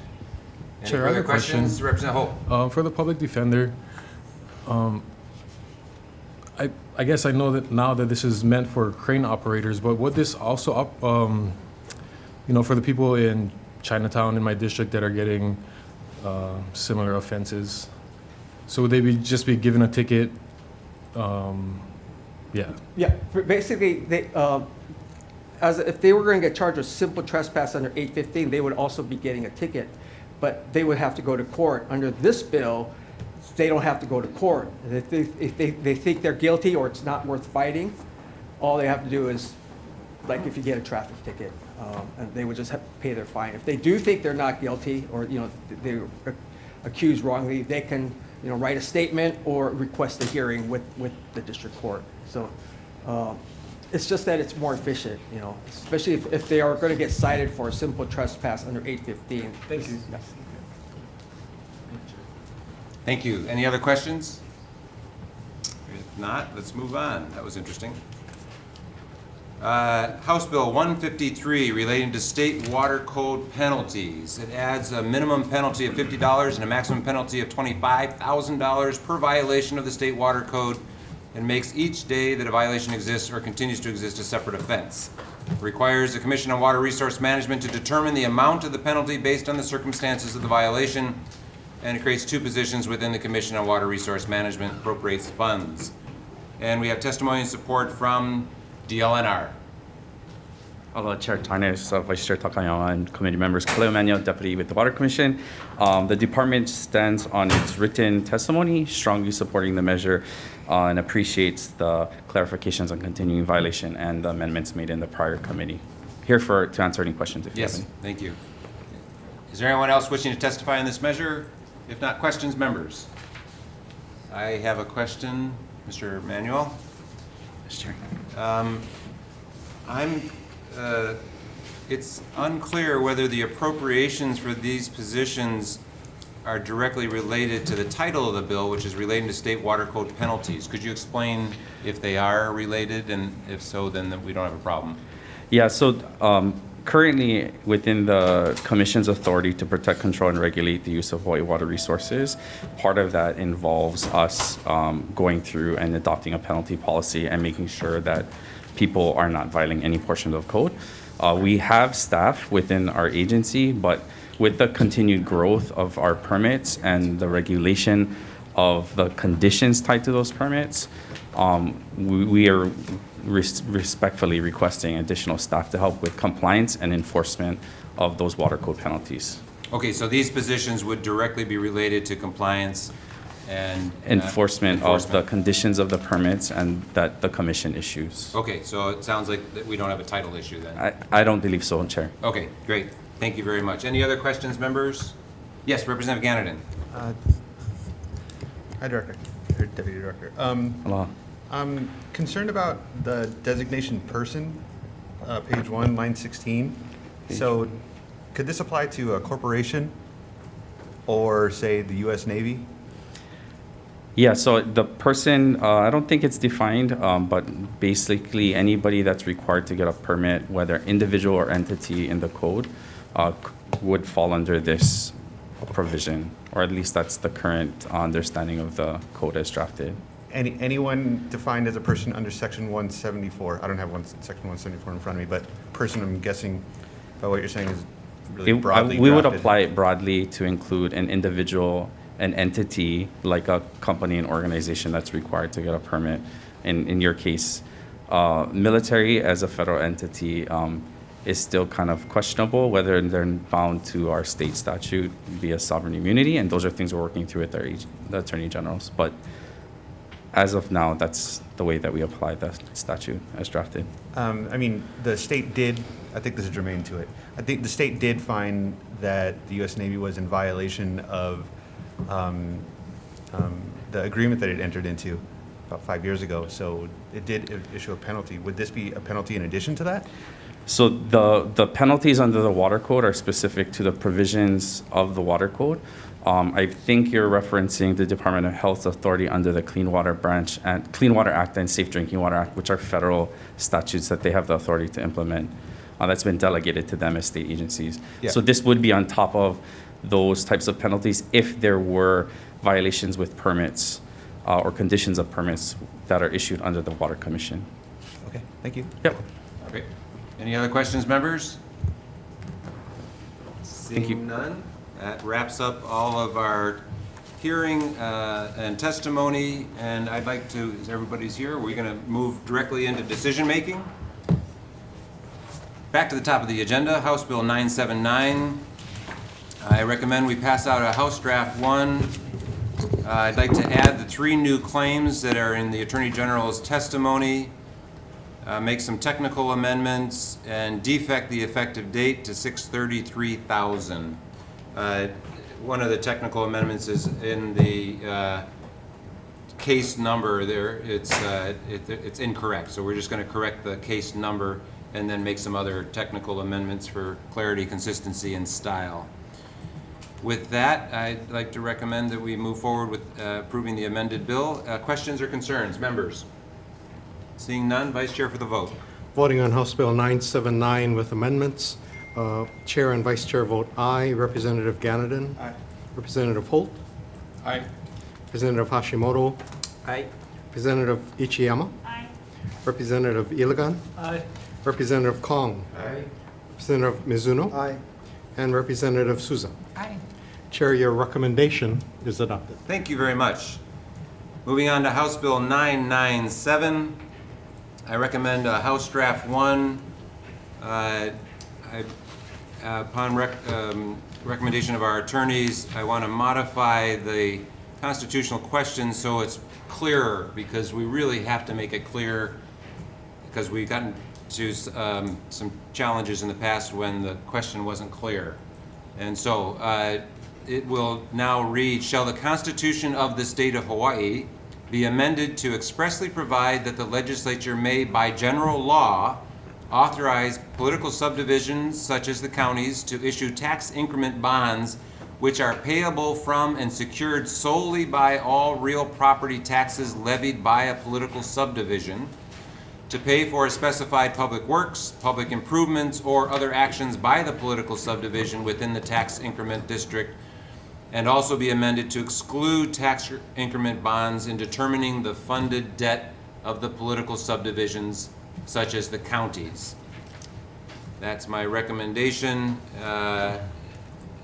Any Chair, I have further a question. questions? Representative Holt. For the public defender, I guess I know that now that this is meant for crane operators, but would this also, for the people in Chinatown in my district that are getting similar offenses, so would they just be given a ticket? Yeah. Yeah, basically, if they were going to get charged with simple trespass under 815, they would also be getting a ticket, but they would have to go to court. Under this bill, they don't have to go to court. If they think they're guilty or it's not worth fighting, all they have to do is, like if you get a traffic ticket, and they would just have to pay their fine. If they do think they're not guilty or they were accused wrongly, they can write a statement or request a hearing with the district court. So it's just that it's more efficient, especially if they are going to get cited for a simple trespass under 815. Thank you. Yeah. Thank you. Any other questions? If not, let's move on. That was interesting. House Bill 153 relating to state water code penalties. It adds a minimum penalty of $50 and a maximum penalty of $25,000 per violation of the state water code, and makes each day that a violation exists or continues to exist a separate offense. It requires the Commission on Water Resource Management to determine the amount of the penalty based on the circumstances of the violation, and it creates two positions within the Commission on Water Resource Management, appropriates funds. And we have testimony and support from DLNR. Hello, Chair Tarnas, Vice Chair Takayama, and committee members. Kaleo Manuel, Deputy with the Water Commission. The department stands on its written testimony, strongly supporting the measure and appreciates the clarifications on continuing violation and the amendments made in the prior committee. Here to answer any questions if you have any. Yes, thank you. Is there anyone else wishing to testify on this measure? If not, questions, members? I have a question, Mr. Manuel. Mr. Chair. It's unclear whether the appropriations for these positions are directly related to the title of the bill, which is relating to state water code penalties. Could you explain if they are related, and if so, then we don't have a problem? Yeah, so currently within the Commission's authority to protect, control, and regulate the use of Hawaii water resources, part of that involves us going through and adopting a penalty policy and making sure that people are not violating any portion of the code. We have staff within our agency, but with the continued growth of our permits and the regulation of the conditions tied to those permits, we are respectfully requesting additional staff to help with compliance and enforcement of those water code penalties. Okay, so these positions would directly be related to compliance and Enforcement of the conditions of the permits and that the commission issues. Okay, so it sounds like that we don't have a title issue then. I don't believe so, Chair. Okay, great. Thank you very much. Any other questions, members? Yes, Representative Ganadin. Hi, Director, or Deputy Director. Hello. I'm concerned about the designation person, page 1, line 16. So could this apply to a corporation or, say, the U.S. Navy? Yeah, so the person, I don't think it's defined, but basically anybody that's required to get a permit, whether individual or entity in the code, would fall under this provision, or at least that's the current understanding of the code as drafted. Anyone defined as a person under section 174? I don't have section 174 in front of me, but person, I'm guessing by what you're saying is really broadly We would drafted. apply it broadly to include an individual, an entity, like a company and organization that's required to get a permit. In your case, military as a federal entity is still kind of questionable whether they're bound to our state statute via sovereign immunity, and those are things we're working through with the attorney generals. But as of now, that's the way that we apply the statute as drafted. I mean, the state did, I think this is germane to it, I think the state did find that the U.S. Navy was in violation of the agreement that it entered into about 5 years ago, so it did issue a penalty. Would this be a penalty in addition to that? So the penalties under the water code are specific to the provisions of the water code. I think you're referencing the Department of Health Authority under the Clean Water Branch and Clean Water Act and Safe Drinking Water Act, which are federal statutes that they have the authority to implement. That's been delegated to them as state agencies. Yeah. So this would be on top of those types of penalties if there were violations with permits or conditions of permits that are issued under the Water Commission. Okay, thank you. Yep. Great. Any other questions, members? Thank you. Seeing none, that wraps up all of our hearing and testimony, and I'd like to, as everybody's here, we're going to move directly into decision-making. Back to the top of the agenda, House Bill 979. I recommend we pass out a House Draft 1. I'd like to add the 3 new claims that are in the Attorney General's testimony, make some technical amendments, and defect the effective date to 6/30/3000. One of the technical amendments is in the case number there. It's incorrect, so we're just going to correct the case number and then make some other technical amendments for clarity, consistency, and style. With that, I'd like to recommend that we move forward with approving the amended bill. Questions or concerns, members? Seeing none, Vice Chair for the vote. Voting on House Bill 979 with amendments. Chair and Vice Chair vote aye. Representative Ganadin. Aye. Representative Holt. Aye. Representative Hashimoto. Aye. Representative Ichiyama. Aye. Representative Iligan. Aye. Representative Kong. Aye. Representative Mizuno. Aye. And Representative Souza. Aye. Chair, your recommendation is adopted. Thank you very much. Moving on to House Bill 997. I recommend House Draft 1. Upon recommendation of our attorneys, I want to modify the constitutional question so it's clearer, because we really have to make it clear, because we've gotten to some challenges in the past when the question wasn't clear. And so it will now read, shall the Constitution of the State of Hawaii be amended to expressly provide that the legislature may, by general law, authorize political subdivisions such as the counties to issue tax increment bonds which are payable from and secured solely by all real property taxes levied by a political subdivision, to pay for specified public works, public improvements, or other actions by the political subdivision within the tax increment district, and also be amended to exclude tax increment bonds in determining the funded debt of the political subdivisions, such as the counties. That's my recommendation,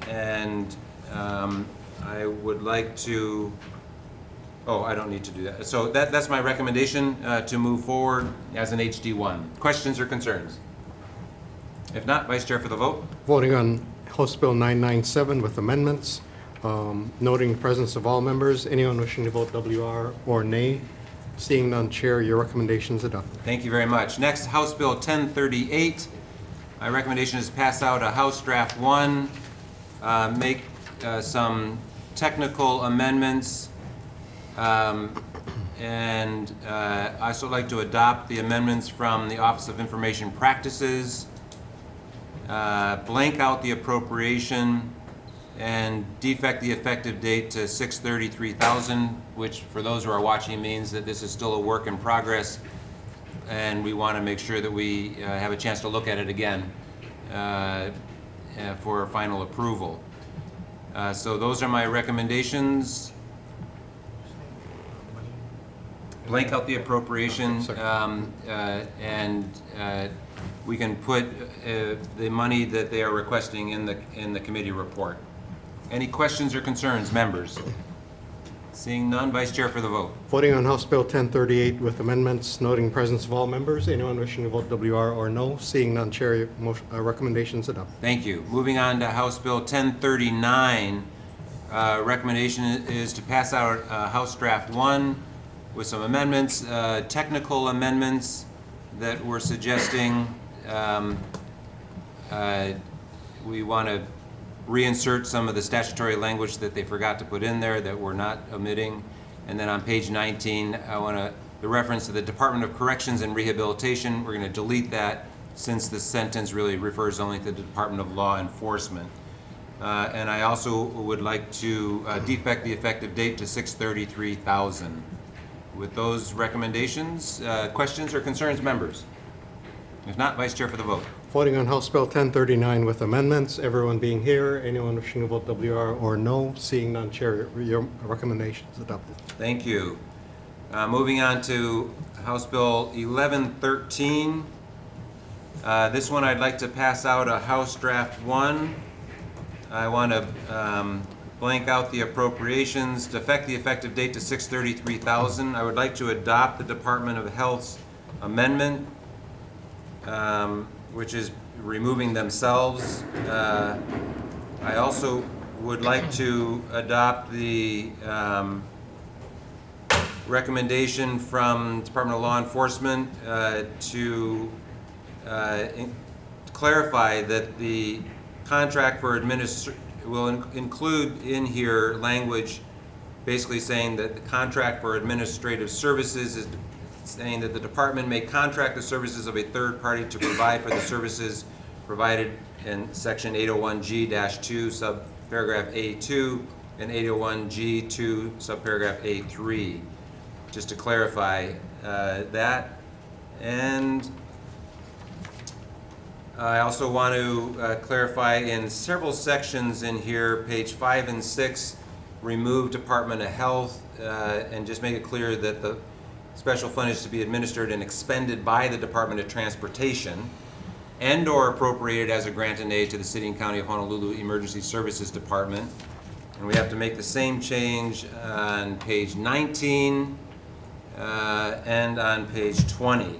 and I would like to Oh, I don't need to do that. So that's my recommendation to move forward as an HD1. Questions or concerns? If not, Vice Chair for the vote. Voting on House Bill 997 with amendments, noting the presence of all members. Anyone wishing to vote WR or nay? Seeing none, Chair, your recommendation is adopted. Thank you very much. Next, House Bill 1038. My recommendation is to pass out a House Draft 1, make some technical amendments, and I also like to adopt the amendments from the Office of Information Practices, blank out the appropriation, and defect the effective date to 6/30/3000, which for those who are watching means that this is still a work in progress, and we want to make sure that we have a chance to look at it again for final approval. So those are my recommendations. Blank out the appropriation, and we can put the money that they are requesting in the committee report. Any questions or concerns, members? Seeing none, Vice Chair for the vote. Voting on House Bill 1038 with amendments, noting the presence of all members. Anyone wishing to vote WR or no? Seeing none, Chair, your recommendation is adopted. Thank you. Moving on to House Bill 1039, recommendation is to pass out House Draft 1 with some amendments, technical amendments that we're suggesting. We want to reinsert some of the statutory language that they forgot to put in there that we're not omitting. And then on page 19, the reference to the Department of Corrections and Rehabilitation, we're going to delete that since the sentence really refers only to the Department of Law Enforcement. And I also would like to defect the effective date to 6/30/3000. With those recommendations, questions or concerns, members? If not, Vice Chair for the vote. Voting on House Bill 1039 with amendments, everyone being here. Anyone wishing to vote WR or no? Seeing none, Chair, your recommendation is adopted. Thank you. Moving on to House Bill 1113. This one I'd like to pass out a House Draft 1. I want to blank out the appropriations, defect the effective date to 6/30/3000. I would like to adopt the Department of Health's amendment, which is removing themselves. I also would like to adopt the recommendation from Department of Law Enforcement to clarify that the contract for will include in here language basically saying that the contract for administrative services is saying that the department may contract the services of a third party to provide for the services provided in section 801G-2 subparagraph A2 and 801G2 subparagraph A3, just to clarify that. And I also want to clarify in several sections in here, page 5 and 6, remove Department of Health and just make it clear that the special fund is to be administered and expended by the Department of Transportation and/or appropriated as a grant and aid to the City and County of Honolulu Emergency Services Department. And we have to make the same change on page 19 and on page 20.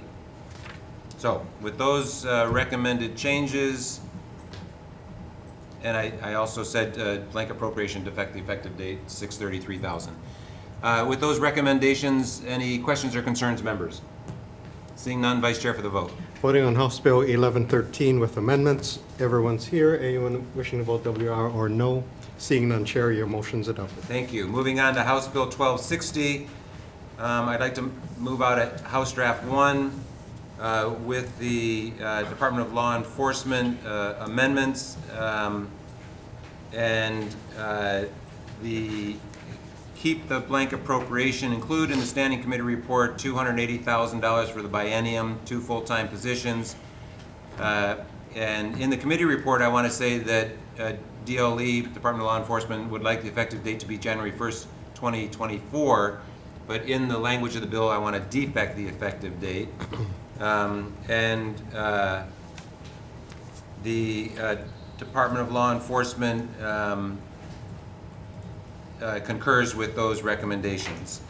So with those recommended changes, and I also said blank appropriation, defect the effective date 6/30/3000. With those recommendations, any questions or concerns, members? Seeing none, Vice Chair for the vote. Voting on House Bill 1113 with amendments. Everyone's here. Anyone wishing to vote WR or no? Seeing none, Chair, your motion's adopted. Thank you. Moving on to House Bill 1260. I'd like to move out at House Draft 1 with the Department of Law Enforcement amendments and keep the blank appropriation, include in the Standing Committee report $280,000 for the biennium, 2 full-time positions. And in the committee report, I want to say that DLE, Department of Law Enforcement, would like the effective date to be January 1st, 2024. But in the language of the bill, I want to defect the effective date. The Department of Law Enforcement concurs with those recommendations.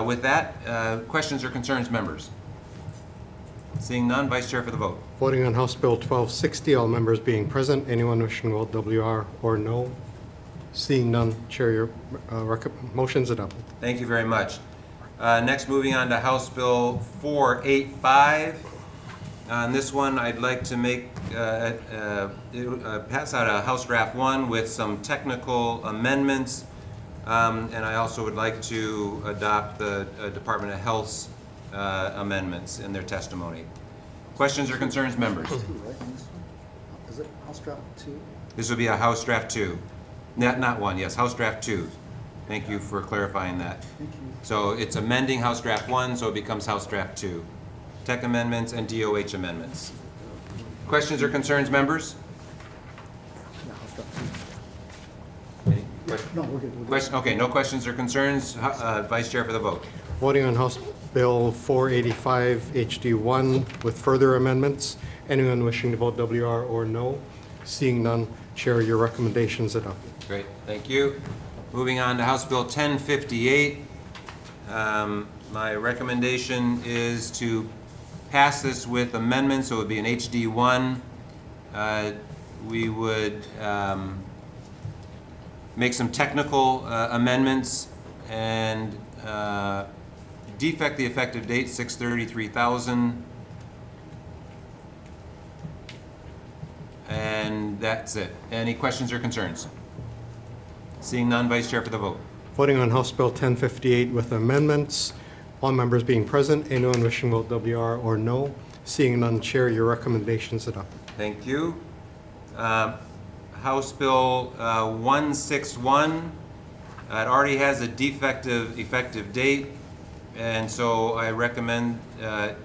With that, questions or concerns, members? Seeing none, Vice Chair for the vote. Voting on House Bill 1260, all members being present. Anyone wishing to vote WR or no? Seeing none, Chair, your motion's adopted. Thank you very much. Next, moving on to House Bill 485. On this one, I'd like to pass out a House Draft 1 with some technical amendments, and I also would like to adopt the Department of Health's amendments in their testimony. Questions or concerns, members? Is it House Draft 2? This would be a House Draft 2. Not 1, yes, House Draft 2. Thank you for clarifying that. Thank you. So it's amending House Draft 1, so it becomes House Draft 2. Tech amendments and DOH amendments. Questions or concerns, members? Yeah, House Draft 2. No, we're good. Okay, no questions or concerns. Vice Chair for the vote. Voting on House Bill 485 HD1 with further amendments. Anyone wishing to vote WR or no? Seeing none, Chair, your recommendations adopted. Great, thank you. Moving on to House Bill 1058. My recommendation is to pass this with amendments, so it would be an HD1. We would make some technical amendments and defect the effective date 6/30/3000, and that's it. Any questions or concerns? Seeing none, Vice Chair for the vote. Voting on House Bill 1058 with amendments. All members being present. Anyone wishing to vote WR or no? Seeing none, Chair, your recommendations adopted. Thank you. House Bill 161. It already has a defective effective date, and so I recommend that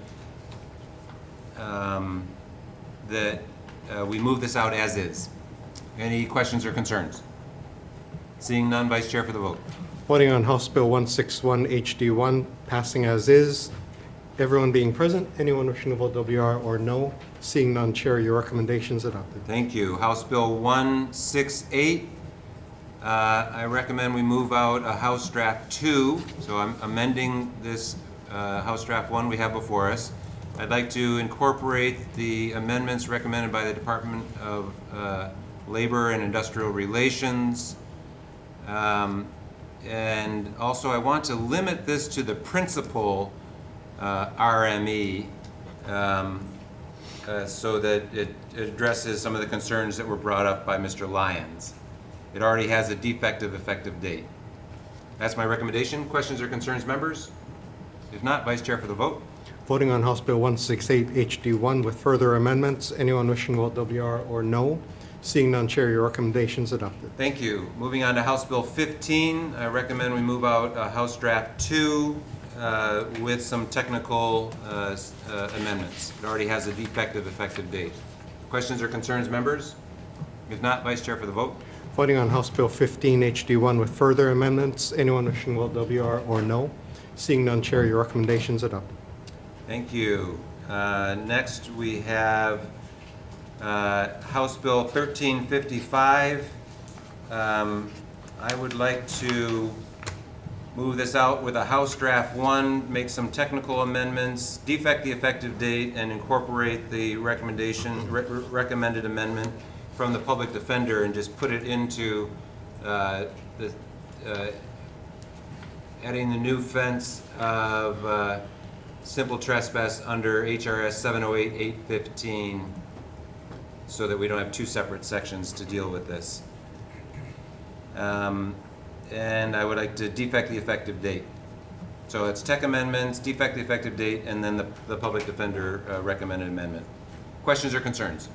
we move this out as is. Any questions or concerns? Seeing none, Vice Chair for the vote. Voting on House Bill 161 HD1, passing as is. Everyone being present. Anyone wishing to vote WR or no? Seeing none, Chair, your recommendations adopted. Thank you. House Bill 168. I recommend we move out a House Draft 2. So I'm amending this House Draft 1 we have before us. I'd like to incorporate the amendments recommended by the Department of Labor and Industrial Relations. And also I want to limit this to the principal RME so that it addresses some of the concerns that were brought up by Mr. Lyons. It already has a defective effective date. That's my recommendation. Questions or concerns, members? If not, Vice Chair for the vote. Voting on House Bill 168 HD1 with further amendments. Anyone wishing to vote WR or no? Seeing none, Chair, your recommendations adopted. Thank you. Moving on to House Bill 15, I recommend we move out House Draft 2 with some technical amendments. It already has a defective effective date. Questions or concerns, members? If not, Vice Chair for the vote. Voting on House Bill 15 HD1 with further amendments. Anyone wishing to vote WR or no? Seeing none, Chair, your recommendations adopted. Thank you. Next, we have House Bill 1355. I would like to move this out with a House Draft 1, make some technical amendments, defect the effective date, and incorporate the recommended amendment from the public defender and just put it into adding the new offense of simple trespass under HRS 708-815 so that we don't have two separate sections to deal with this. And I would like to defect the effective date. So it's tech amendments, defect the effective date, and then the public defender recommended amendment. Questions or concerns?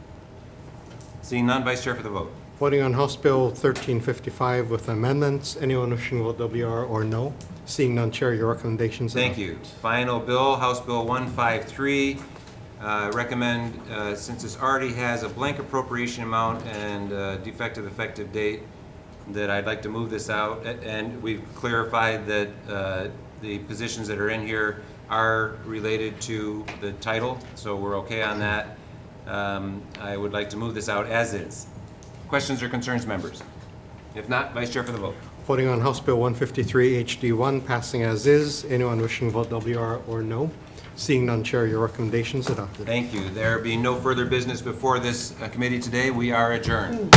Seeing none, Vice Chair for the vote. Voting on House Bill 1355 with amendments. Anyone wishing to vote WR or no? Seeing none, Chair, your recommendations Thank you. Final bill, House Bill 153. Recommend, since this already has a blank appropriation amount and defective effective date, that I'd like to move this out. And we've clarified that the positions that are in here are related to the title, so we're okay on that. I would like to move this out as is. Questions or concerns, members? If not, Vice Chair for the vote. Voting on House Bill 153 HD1, passing as is. Anyone wishing to vote WR or no? Seeing none, Chair, your recommendation is adopted. Thank you. There being no further business before this committee today, we are adjourned.